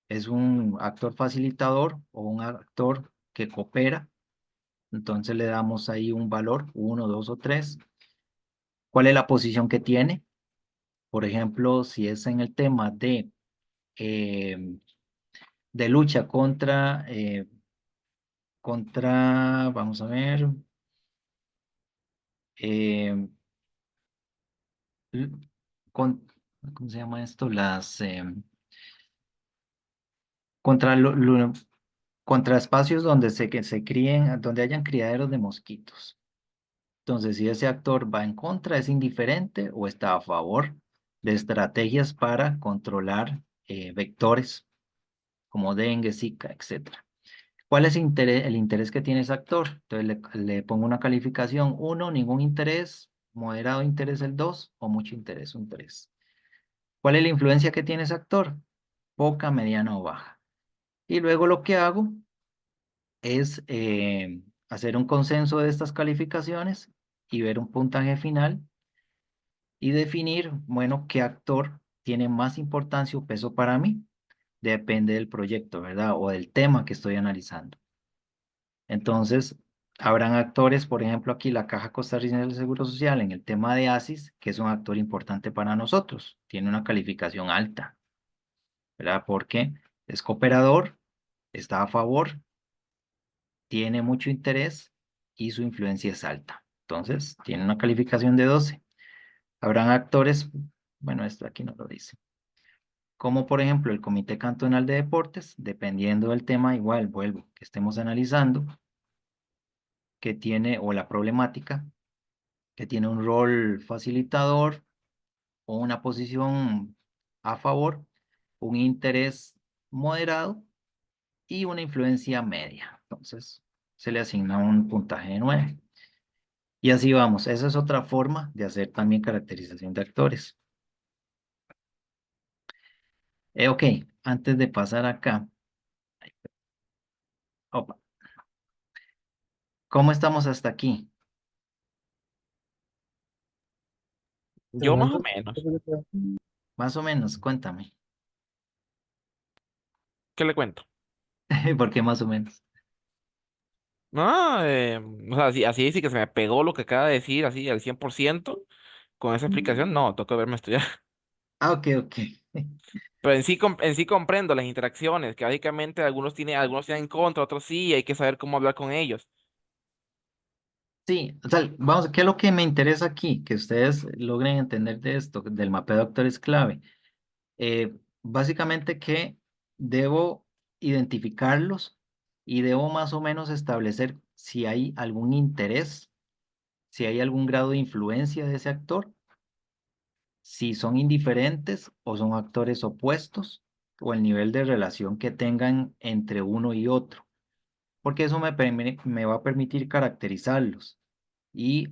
es un actor facilitador o un actor que coopera. Entonces le damos ahí un valor, 1, 2 o 3. ¿Cuál es la posición que tiene? Por ejemplo, si es en el tema eh, de lucha vamos a ver, eh, l- con, ¿cómo se llama esto? Contra, contra espacios donde que se críen, donde hayan criaderos de mosquitos. Entonces, si ese actor va en contra, es indiferente o está a favor de estrategias para controlar vectores como dengue, zika, etcétera. ¿Cuál es el interés que tiene ese actor? Entonces le pongo una calificación 1, ningún interés, moderado interés el 2 o mucho interés un 3. ¿Cuál es la influencia que tiene ese actor? Poca, mediana o baja. Y luego lo que hago es hacer un consenso de estas calificaciones y ver un puntaje final y definir, bueno, qué actor tiene más importancia o peso para mí. Depende del proyecto, ¿verdad? O del tema que estoy analizando. Entonces, habrán actores, por ejemplo, aquí la Caja Costarricense del Seguro Social en el tema de ASIS, que es un actor importante para nosotros. Tiene una calificación alta, ¿verdad? Porque es cooperador, está a favor, tiene mucho interés y su influencia es alta. Entonces, tiene una calificación de 12. Habrán actores, bueno, esto aquí no lo dice, como por ejemplo el Comité Cantonal de Deportes, dependiendo del tema, igual vuelvo, que estemos analizando, que tiene, o la problemática, que tiene un rol facilitador o una posición a favor, un interés moderado y una influencia media. Entonces, se le asigna un puntaje de 9. Y así vamos. Esa es otra forma de hacer también caracterización de actores. Ok, antes de pasar acá, opa, ¿cómo estamos hasta aquí? De Yo más o momento, menos. Más o menos, cuéntame. ¿Qué le cuento? ¿Por qué más o menos? No, o sea, así dice que se me pegó lo que acaba de decir, así al 100% con esa explicación, no, toca verme estudiar. Ah, ok, ok. Pero en sí comprendo las interacciones, que básicamente algunos tienen en contra, otros sí, y hay que saber cómo hablar con ellos. Sí, o sea, vamos, ¿qué es lo que me interesa aquí? Que ustedes logren entender de esto, del mapeo de actores clave. Básicamente que debo identificarlos y debo más o menos establecer si hay algún interés, si hay algún grado de influencia de ese actor, si son indiferentes o son actores opuestos, o el nivel de relación que tengan entre uno y otro, porque eso me va a permitir caracterizarlos y,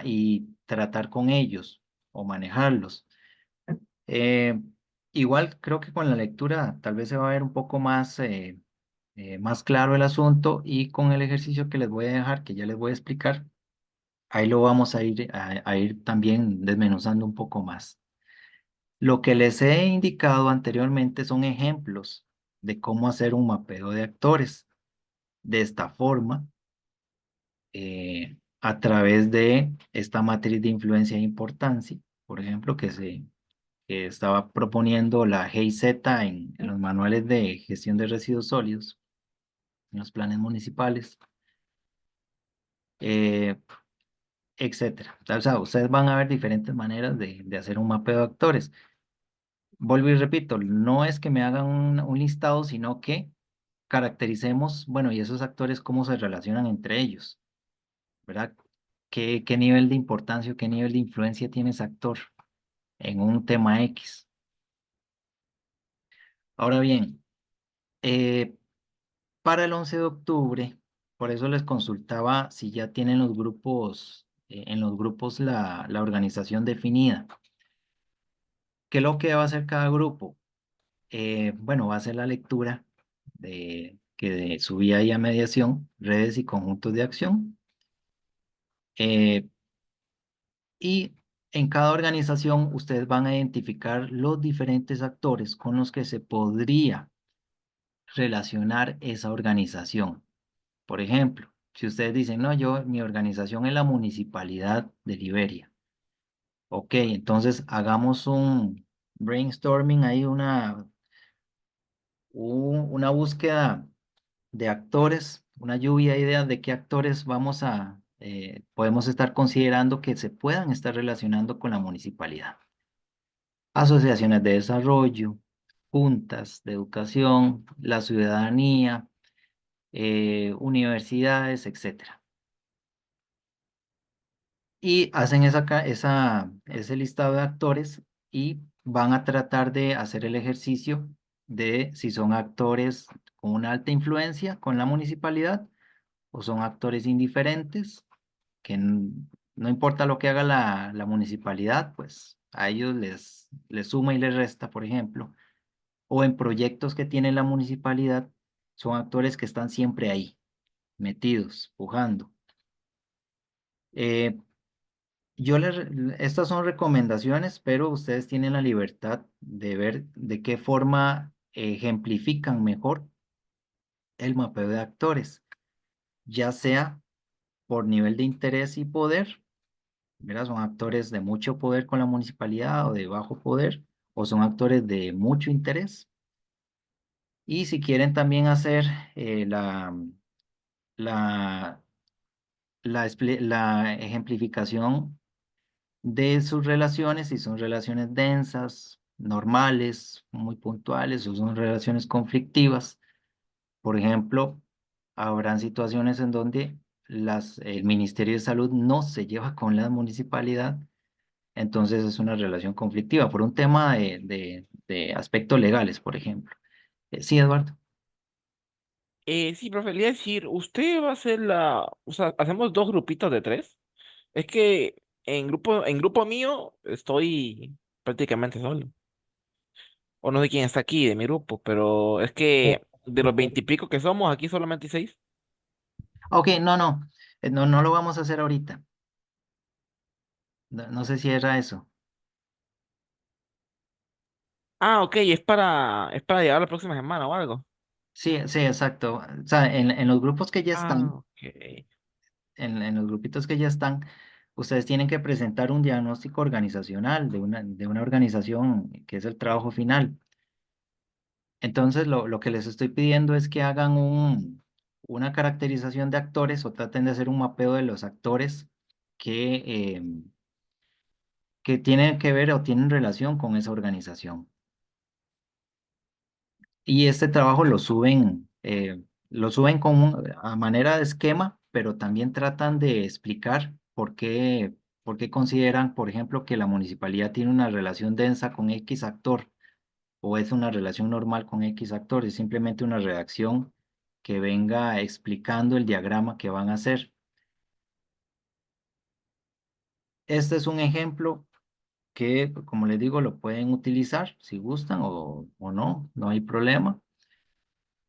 y tratar con ellos o manejarlos. Eh, Igual creo que con la lectura tal vez se va a ver un poco más claro el asunto, y con el ejercicio que les voy a dejar, que ya les voy a explicar, ahí lo vamos a ir también desmenuzando un poco más. Lo que les he indicado anteriormente son ejemplos de cómo hacer un mapeo de actores de esta forma, a través de esta matriz de influencia e importancia, por ejemplo, que estaba proponiendo la GIZ en los manuales de gestión de residuos sólidos, en los planes municipales, eh, etcétera. O sea, ustedes van a ver diferentes maneras de hacer un mapeo de actores. Vuelvo y repito, no es que me hagan un listado, sino que caractericemos, bueno, y esos actores, cómo se relacionan entre ellos, ¿verdad? ¿Qué nivel de importancia o qué nivel de influencia tiene ese actor en un tema X? Ahora bien, eh, para el 11 de octubre, por eso les consultaba si ya tienen los grupos, en los grupos la organización definida. ¿Qué es lo que va a hacer cada grupo? Bueno, va a ser la lectura que subí ahí a mediación, redes y conjuntos de acción. eh, y en cada organización ustedes van a identificar los diferentes actores con los que se podría relacionar esa organización. Por ejemplo, si ustedes dicen, no, mi organización es la Municipalidad de Liberia. Ok, entonces hagamos un brainstorming, ahí una búsqueda de actores, una lluvia de ideas de qué actores podemos estar considerando que se puedan estar relacionando con la municipalidad. Asociaciones de desarrollo, juntas de educación, la ciudadanía, universidades, etcétera. Y hacen ese listado de actores y van a tratar de hacer el ejercicio de si son actores con una alta influencia con la municipalidad o son actores indiferentes, que no importa lo que haga la municipalidad, pues a ellos les suma y les resta, por ejemplo, o en proyectos que tiene la municipalidad, son actores que están siempre ahí, metidos, pujando. Eh, Estas son recomendaciones, pero ustedes tienen la libertad de ver de qué forma ejemplifican mejor el mapeo de actores, ya sea por nivel de interés y poder, ¿verdad? Son actores de mucho poder con la municipalidad o de bajo poder, o son actores de mucho interés. Y si quieren también hacer la, la la ejemplificación de sus relaciones, si son relaciones densas, normales, muy puntuales, o son relaciones conflictivas. Por ejemplo, habrán situaciones en donde el Ministerio de Salud no se lleva con la municipalidad, entonces es una relación conflictiva por un tema de aspectos legales, por ejemplo. Sí, Eduardo. Sí, profe, le iba a decir, usted va a hacer o sea, hacemos dos grupitos de tres. Es que en grupo mío estoy prácticamente solo. O no sé quién está aquí de mi grupo, pero es que de los veintipico que somos, aquí solamente hay seis. Ok, no, no, no lo vamos a hacer ahorita. No, no sé si era eso. Ah, ok, es para llegar la próxima semana o algo. Sí, sí, exacto. O sea, en los grupos que ya Ah, están, ok. en los grupitos que ya están, ustedes tienen que presentar un diagnóstico organizacional de una organización que es el trabajo final. Entonces, lo que les estoy pidiendo es que hagan una caracterización de actores o traten de hacer un mapeo de los actores que tienen que ver o tienen relación con esa organización. Y este trabajo lo suben a manera de esquema, pero también tratan de explicar por qué consideran, por ejemplo, que la municipalidad tiene una relación densa con X actor o es una relación normal con X actor. Es simplemente una redacción que venga explicando el diagrama que van a hacer. Este es un ejemplo que, como les digo, lo pueden utilizar si gustan o no, no hay problema.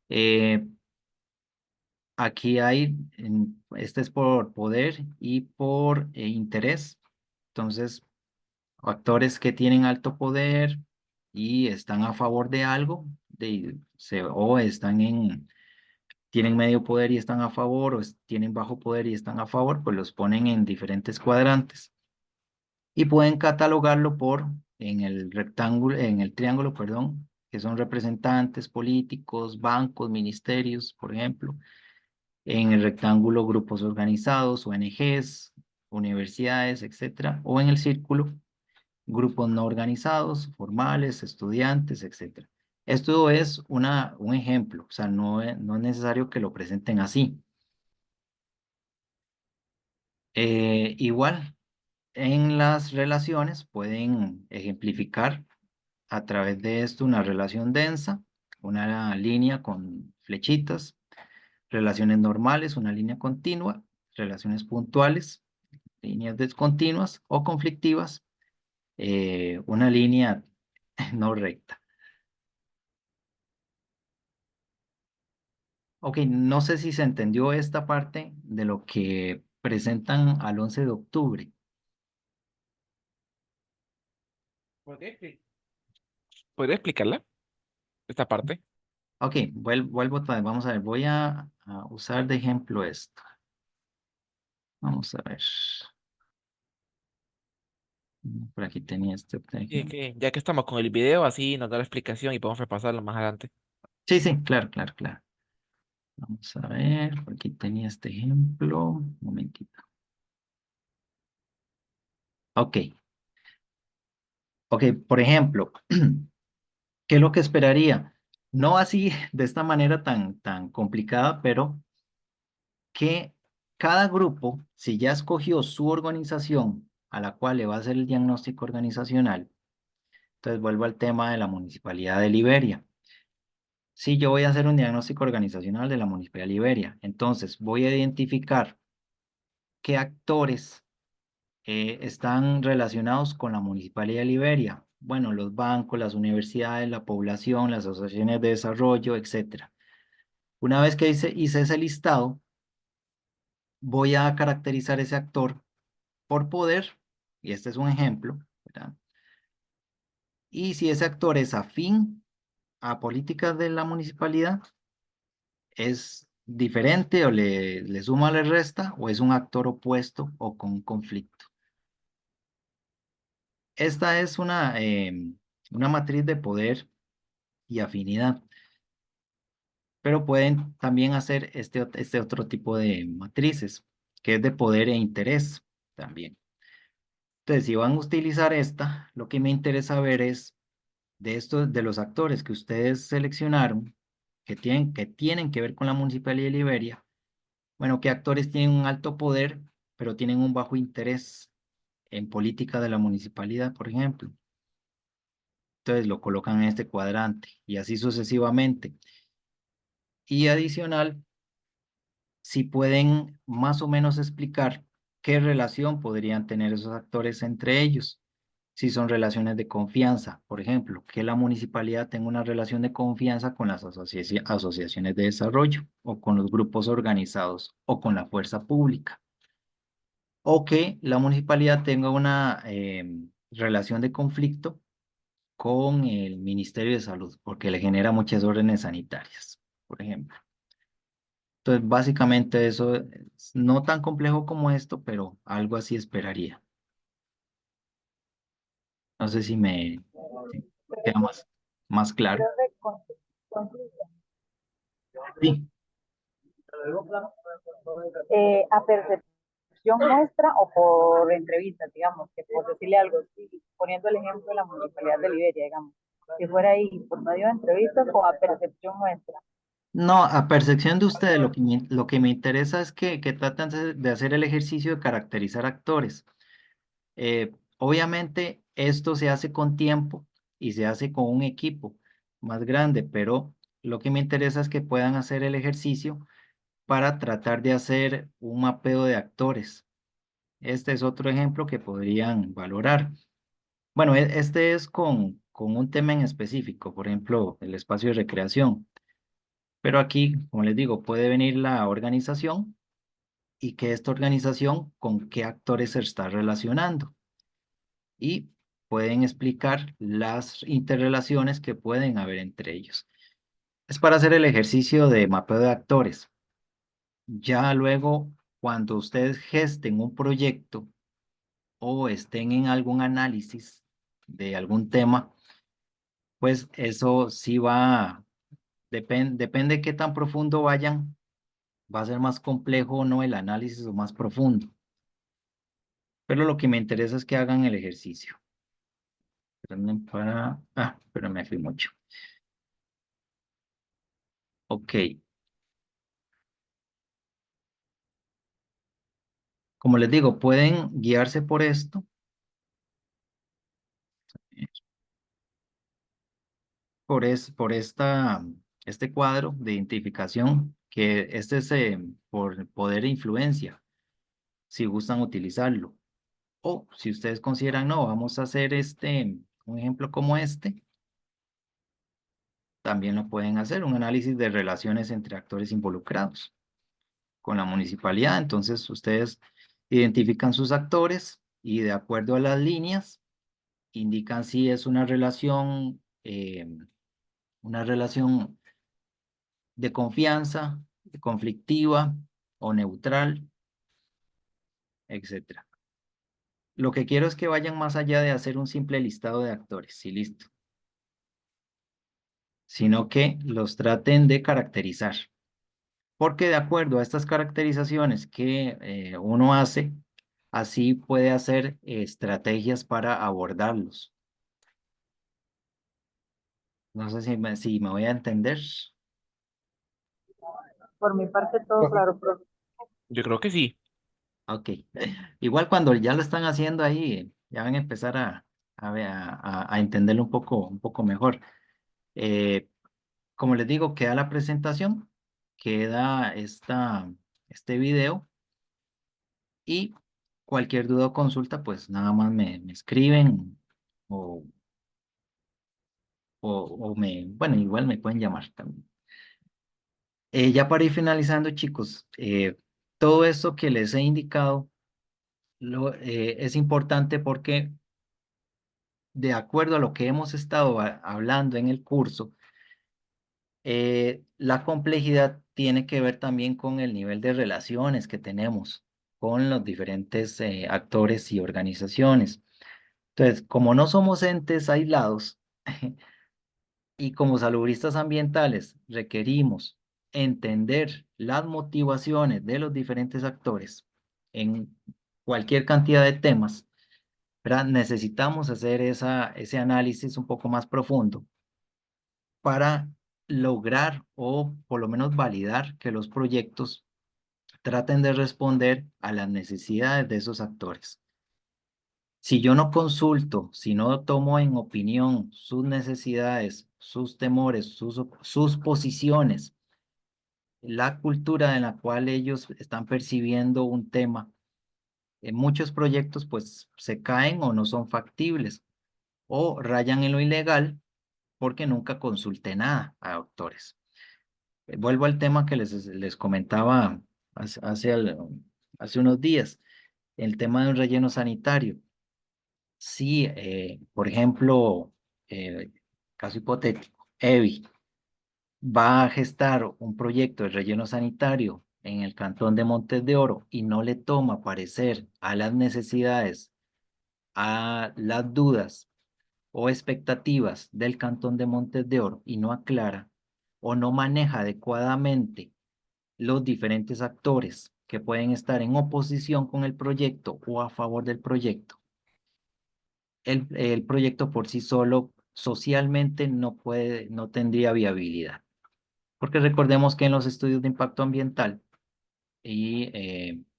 Eh, Aquí este es por poder y por interés. Entonces, actores que tienen alto poder y están a favor de algo, o tienen medio poder y están a favor, tienen bajo poder y están a favor, pues los ponen en diferentes cuadrantes y pueden catalogarlo en el triángulo, perdón, que son representantes políticos, bancos, ministerios, por ejemplo. En el rectángulo, grupos organizados, ONGs, universidades, etcétera, o en el círculo, grupos no organizados, formales, estudiantes, etcétera. Esto es un ejemplo, o sea, no es necesario que lo presenten así. Igual, en las relaciones pueden ejemplificar a través de esto una relación densa, una línea con flechitas, relaciones normales, una línea continua, relaciones puntuales, líneas discontinuas o conflictivas, una línea no recta. Ok, no sé si se entendió esta parte de lo que presentan al 11 de octubre. ¿Podría explicarla, esta parte? Ok, vuelvo otra vez, vamos a ver, voy a usar de ejemplo esto. Vamos a ver. Por aquí tenía este otro Sí, ejemplo. que ya que estamos con el video, así nos da la explicación y podemos repasarlo más adelante. Sí, sí, claro, claro, claro. Vamos a ver, por aquí tenía este ejemplo. Un momentito. Ok, ok, por ejemplo, ¿qué es lo que esperaría? No así de esta manera tan complicada, pero que cada grupo, si ya escogió su organización a la cual le va a hacer el diagnóstico organizacional, entonces vuelvo al tema de la Municipalidad de Liberia. Si yo voy a hacer un diagnóstico organizacional de la Municipalidad de Liberia, entonces voy a identificar qué actores están relacionados con la Municipalidad de Liberia. Bueno, los bancos, las universidades, la población, las asociaciones de desarrollo, etcétera. Una vez que hice ese listado, voy a caracterizar ese actor por poder, y este es un ejemplo, ¿verdad? Y si ese actor es afín a políticas de la municipalidad, es diferente o le suma o le resta, o es un actor opuesto o con conflicto. Esta es una matriz de poder y afinidad, pero pueden también hacer este otro tipo de matrices. que es de poder e interés también. Entonces, si van a utilizar esta, lo que me interesa ver es de estos, de los actores que ustedes seleccionaron, que tienen que ver con la Municipalidad de Liberia, bueno, qué actores tienen un alto poder, pero tienen un bajo interés en política de la municipalidad, por ejemplo. Entonces lo colocan en este cuadrante y así sucesivamente. Y adicional, si pueden más o menos explicar qué relación podrían tener esos actores entre ellos. Si son relaciones de confianza, por ejemplo, que la municipalidad tenga una relación de confianza con las asociaciones de desarrollo o con los grupos organizados o con la fuerza pública. O que la municipalidad tenga una relación de conflicto con el Ministerio de Salud, porque le genera muchas órdenes sanitarias, por ejemplo. Entonces, básicamente eso es no tan complejo como esto, pero algo así esperaría. No sé si queda más claro. Creo que concluye. Sí, A percepción nuestra o por entrevistas, digamos, que por decirle algo, sí, poniendo el ejemplo de la Municipalidad de Liberia, digamos, si fuera ahí por medio de entrevistas o a percepción nuestra. no, a percepción de ustedes, lo que me interesa es que tratan de hacer el ejercicio de caracterizar actores. Obviamente esto se hace con tiempo y se hace con un equipo más grande, pero lo que me interesa es que puedan hacer el ejercicio para tratar de hacer un mapeo de actores. Este es otro ejemplo que podrían valorar. Bueno, este es con un tema en específico, por ejemplo, el espacio de recreación. Pero aquí, como les digo, puede venir la organización y que esta organización con qué actores se está relacionando. Y pueden explicar las interrelaciones que pueden haber entre ellos. Es para hacer el ejercicio de mapeo de actores. Ya luego, cuando ustedes gesten un proyecto o estén en algún análisis de algún tema, pues eso sí depende de qué tan profundo vayan, va a ser más complejo o no el análisis o más profundo. Pero lo que me interesa es que hagan el ejercicio. Pero me fui mucho. Ok. Como les digo, pueden guiarse por esto, por este cuadro de identificación, que este es por poder e influencia, si gustan utilizarlo. O si ustedes consideran, no, vamos a hacer un ejemplo como este, también lo pueden hacer, un análisis de relaciones entre actores involucrados con la municipalidad. Entonces, ustedes identifican sus actores y de acuerdo a las líneas, indican si es una relación de confianza, conflictiva o neutral, etcétera. Lo que quiero es que vayan más allá de hacer un simple listado de actores y listo, sino que los traten de caracterizar. Porque de acuerdo a estas caracterizaciones que uno hace, así puede hacer estrategias para abordarlos. No sé si me voy a entender. Por mi parte, todo claro, profe. Yo creo que sí. Ok. Igual cuando ya lo están haciendo ahí, ya van a empezar a entenderlo un poco mejor. Eh, como les digo, queda la presentación, queda este video y cualquier duda o consulta, pues nada más me escriben o, bueno, igual me pueden llamar también. Ya para ir finalizando, chicos, todo esto que les he indicado es importante porque de acuerdo a lo que hemos estado hablando en el curso, la complejidad tiene que ver también con el nivel de relaciones que tenemos con los diferentes actores y organizaciones. Entonces, como no somos entes aislados y como salubristas ambientales requerimos entender las motivaciones de los diferentes actores en cualquier cantidad de temas, ¿verdad? Necesitamos hacer ese análisis un poco más profundo para lograr o por lo menos validar que los proyectos traten de responder a las necesidades de esos actores. Si yo no consulto, si no tomo en opinión sus necesidades, sus temores, sus posiciones, la cultura en la cual ellos están percibiendo un tema, en muchos proyectos pues se caen o no son factibles o rayan en lo ilegal porque nunca consulté nada a doctores. Vuelvo al tema que les comentaba hace unos días, el tema de un relleno sanitario. Si, por ejemplo, eh, caso hipotético, EVI va a gestar un proyecto de relleno sanitario en el cantón de Montes de Oro y no le toma parecer a las necesidades, a las dudas o expectativas del cantón de Montes de Oro y no aclara o no maneja adecuadamente los diferentes actores que pueden estar en oposición con el proyecto o a favor del proyecto, el proyecto por sí solo socialmente no tendría viabilidad. Porque recordemos que en los estudios de impacto ambiental y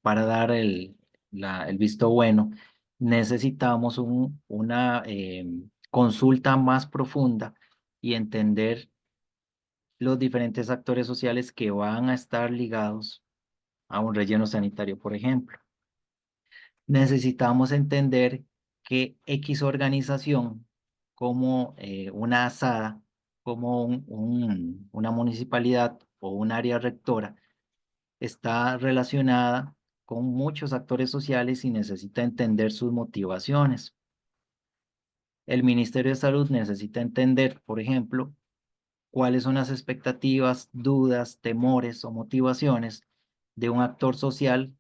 para dar el visto bueno, necesitamos una consulta más profunda y entender los diferentes actores sociales que van a estar ligados a un relleno sanitario, por ejemplo. Necesitamos entender que X organización, como una ASADA, como una municipalidad o un área rectora, está relacionada con muchos actores sociales y necesita entender sus motivaciones. El Ministerio de Salud necesita entender, por ejemplo, cuáles son las expectativas, dudas, temores o motivaciones de un actor social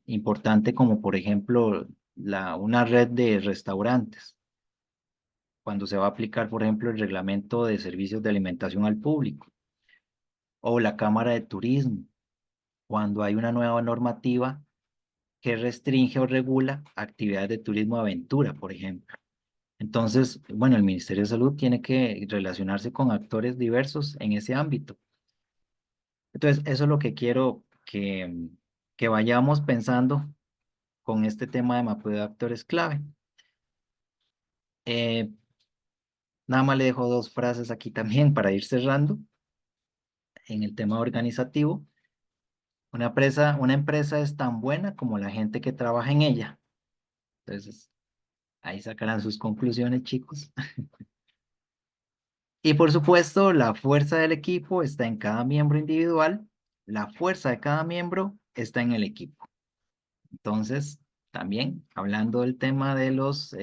importante como por ejemplo una red de restaurantes, cuando se va a aplicar por ejemplo el reglamento de servicios de alimentación al público, o la Cámara de Turismo, cuando hay una nueva normativa que restringe o regula actividades de turismo aventura, por ejemplo. Entonces, bueno, el Ministerio de Salud tiene que relacionarse con actores diversos en ese ámbito. Entonces, eso es lo que quiero que vayamos pensando con este tema de mapeo de actores clave. Eh, Nada más le dejo dos frases aquí también para ir cerrando en el tema organizativo. Una empresa es tan buena como la gente que trabaja en ella. Entonces, ahí sacarán sus conclusiones, chicos. Y por supuesto, la fuerza del equipo está en cada miembro individual. La fuerza de cada miembro está en el equipo. Entonces, también hablando del tema de los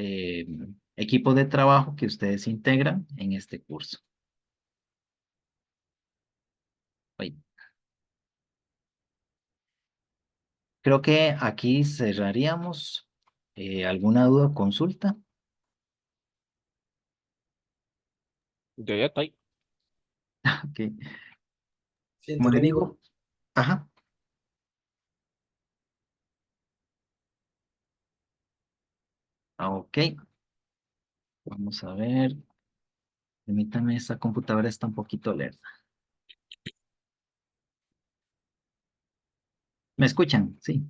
equipos de trabajo que ustedes integran en este curso. Oye, creo que aquí cerraríamos. ¿Alguna duda o consulta? Yo ya estoy. Ok. Sí, Como le entretenido. digo, ajá. Ok. Vamos a ver. Permítame, esta computadora está un poquito lenta. ¿Me escuchan? Sí.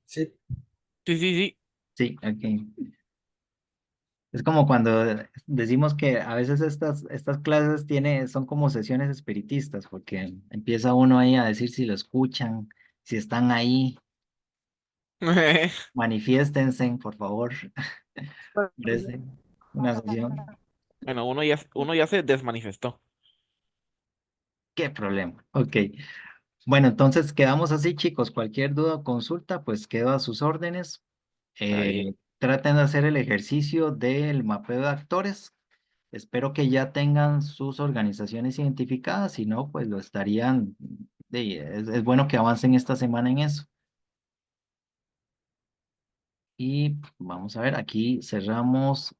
Sí, Sí, sí, sí. Sí, ok. Es como cuando decimos que a veces estas clases son como sesiones espiritistas, porque empieza uno ahí a decir si lo escuchan, si están ahí, manifiéstense, por favor. Parece una sesión. Bueno, uno ya se desmanifestó. ¿Qué problema? Ok. Bueno, entonces quedamos así, chicos. Cualquier duda o consulta, pues quedo a sus órdenes. Está bien. Traten de hacer el ejercicio del mapeo de actores. Espero que ya tengan sus organizaciones identificadas, si no, pues lo estarían. Es bueno que avancen esta semana en eso. Y vamos a ver, aquí cerramos